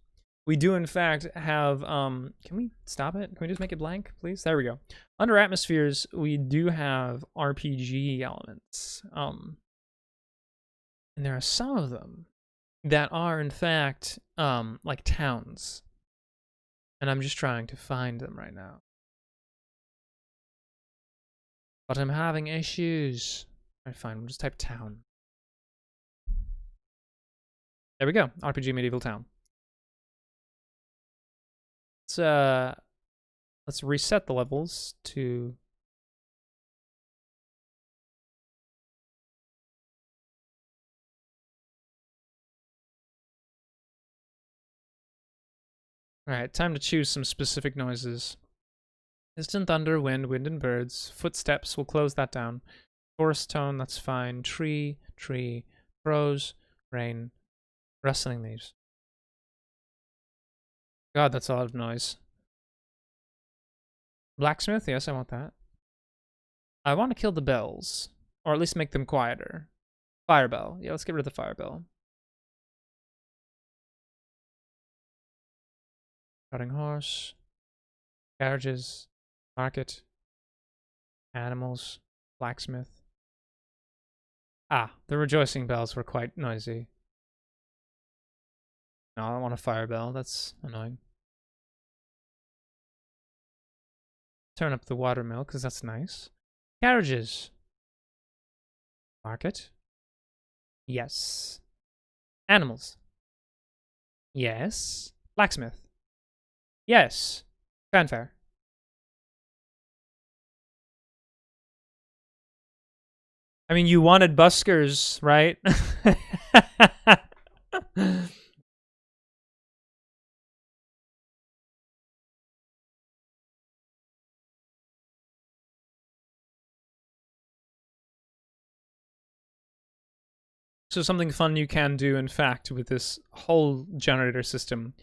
we do in fact have can we stop it? Can we just make it blank, please? There we go. Under atmospheres, we do have RPG elements. And there are some of them that are in fact like towns. And I'm just trying to find them right now. But I'm having issues. Alright, fine, we'll just type town. There we go. RPG medieval town. Let's reset the levels to Alright, time to choose some specific noises. Distant thunder, wind, wind and birds. Footsteps, we'll close that down. Forest tone, that's fine. Tree, crows, rain, rustling leaves. God, that's a lot of noise. Blacksmith, yes, I want that. I want to kill the bells. Or at least make them quieter. Firebell. Yeah, let's get rid of the firebell. Trotting horse. Carriages. Market. Animals. Blacksmith. Ah, the rejoicing bells were quite noisy. No, I don't want a firebell. That's annoying. Turn up the watermill, because that's nice. Carriages. Market. Yes. Animals. Yes. Blacksmith. Yes. Fanfare. I mean, you wanted buskers, right? So something fun you can do, in fact, with this whole generator system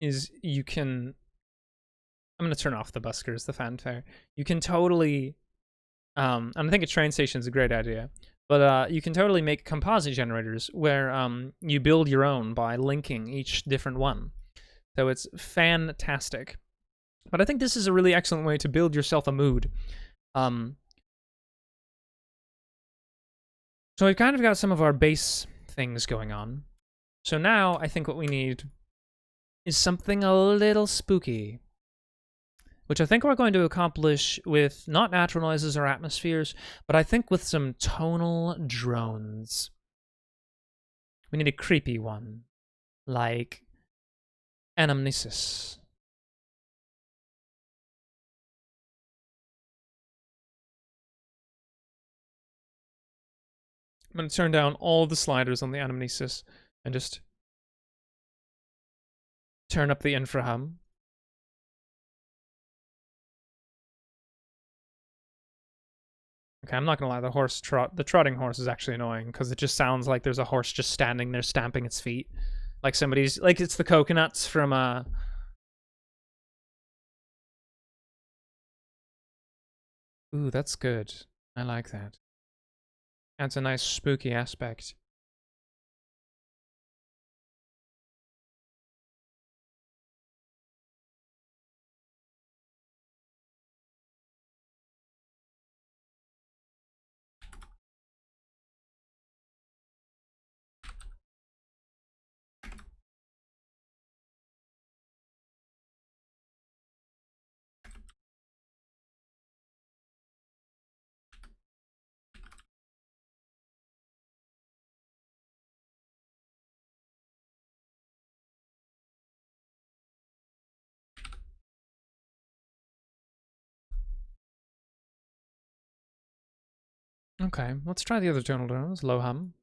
is you can... I'm going to turn off the buskers, the fanfare. You can totally... and I think a train station is a great idea. But you can totally make composite generators where you build your own by linking each different one. So it's fantastic. But I think this is a really excellent way to build yourself a mood. So we've kind of got some of our base things going on. So now I think what we need is something a little spooky, which I think we're going to accomplish with not natural noises or atmospheres, but I think with some tonal drones. We need a creepy one, like anamnesis. I'm going to turn down all the sliders on the anamnesis and just turn up the infrahum. Okay, I'm not gonna lie, the trotting horse is actually annoying because it just sounds like there's a horse just standing there stamping its feet. Like somebody's, like it's the coconuts from Ooh, that's good. I like that. Adds a nice spooky aspect. Okay, let's try the other tonal tones. Low hum.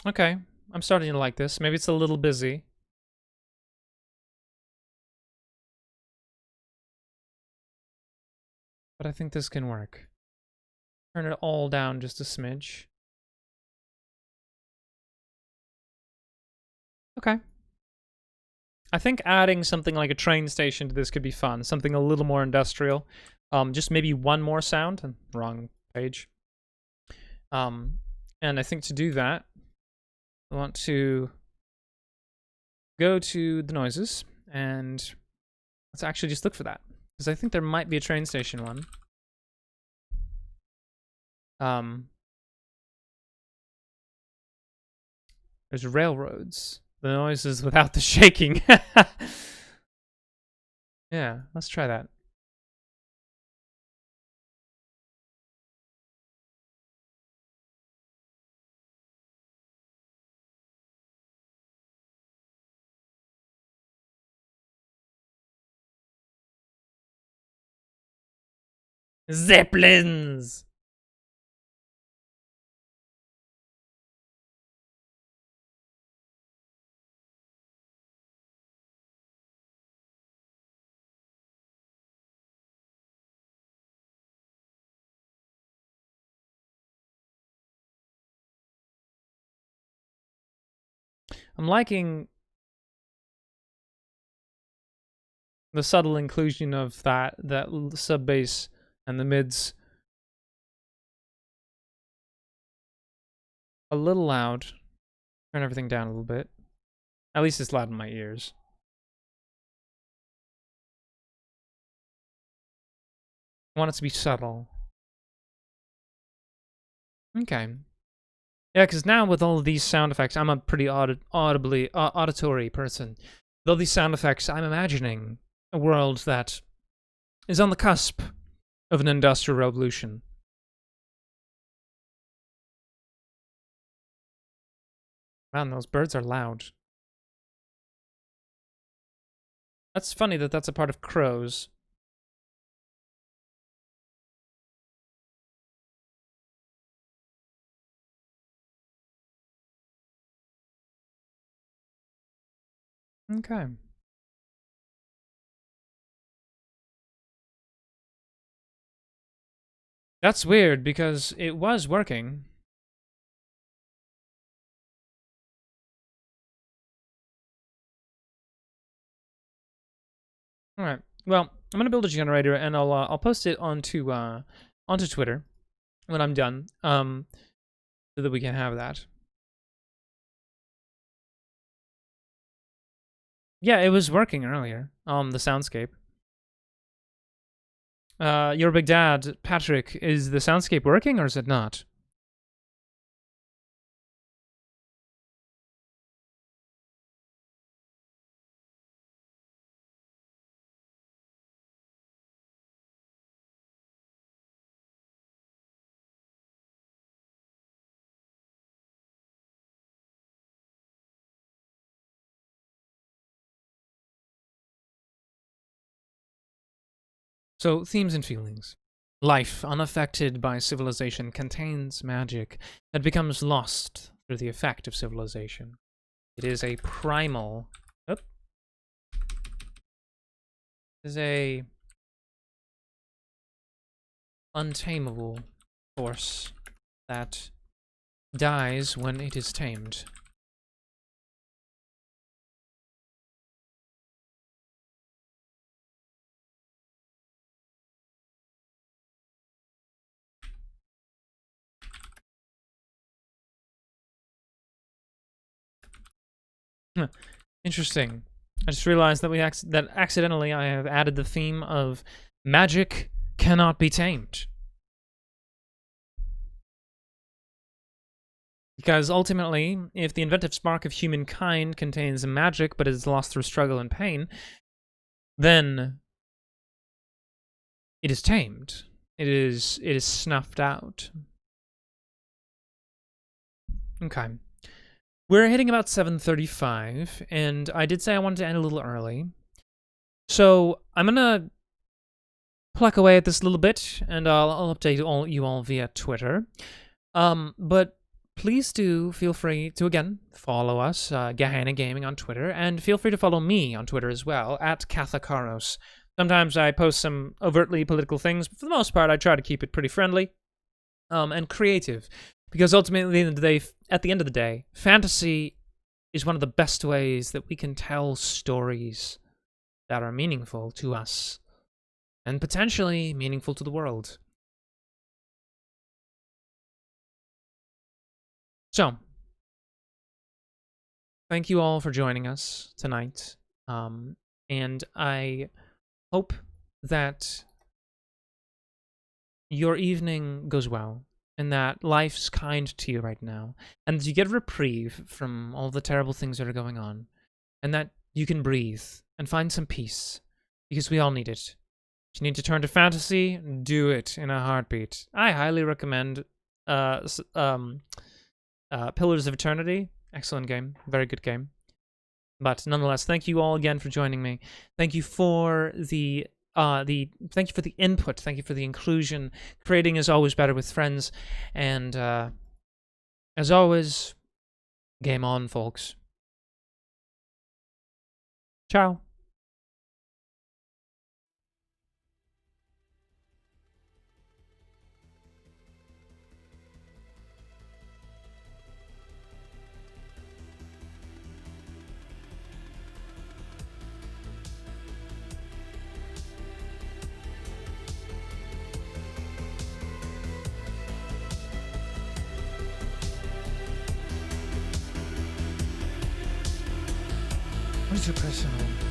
Okay, I'm starting to like this. Maybe it's a little busy. But I think this can work. Turn it all down just a smidge. Okay. I think adding something like a train station to this could be fun. Something a little more industrial. Just maybe one more sound. Wrong page. And I think to do that, I want to go to the noises and let's actually just look for that. Because I think there might be a train station one. There's railroads. The noises without the shaking. Yeah, let's try that. Zeppelins! I'm liking The subtle inclusion of that sub bass and the mids. A little loud. Turn everything down a little bit. At least it's loud in my ears. I want it to be subtle. Okay. Yeah, because now with all of these sound effects, I'm a pretty auditory person. With all these sound effects, I'm imagining a world that is on the cusp of an industrial revolution. Man, those birds are loud. That's funny that that's a part of crows. Okay. That's weird because it was working. All right. Well, I'm gonna build a generator and I'll post it onto Twitter when I'm done. So that we can have that. Yeah, it was working earlier. The soundscape. Your big dad, Patrick, is the soundscape working or is it not? So, themes and feelings. Life, unaffected by civilization, contains magic that becomes lost through the effect of civilization. It is a primal... It is a untamable force that dies when it is tamed. Interesting. I just realized that that accidentally I have added the theme of magic cannot be tamed. Because ultimately, if the inventive spark of humankind contains magic but is lost through struggle and pain, then it is tamed. It is snuffed out. Okay. We're hitting about 7:35, and I did say I wanted to end a little early. So I'm gonna pluck away at this a little bit, and I'll update you all via Twitter. But please do feel free to, again, follow us, Gehenna Gaming on Twitter, and feel free to follow me on Twitter as well, at Kathakaros. Sometimes I post some overtly political things, but for the most part, I try to keep it pretty friendly and creative. Because ultimately, at the end of the day, fantasy is one of the best ways that we can tell stories that are meaningful to us and potentially meaningful to the world. So, thank you all for joining us tonight. And I hope that your evening goes well, and that life's kind to you right now, and that you get a reprieve from all the terrible things that are going on, and that you can breathe and find some peace, because we all need it. If you need to turn to fantasy, do it in a heartbeat. I highly recommend Pillars of Eternity. Excellent game. Very good game. But nonetheless, thank you all again for joining me. Thank you for the thank you for the input. Thank you for the inclusion. Creating is always better with friends. And as always, game on, folks. Ciao. too personal.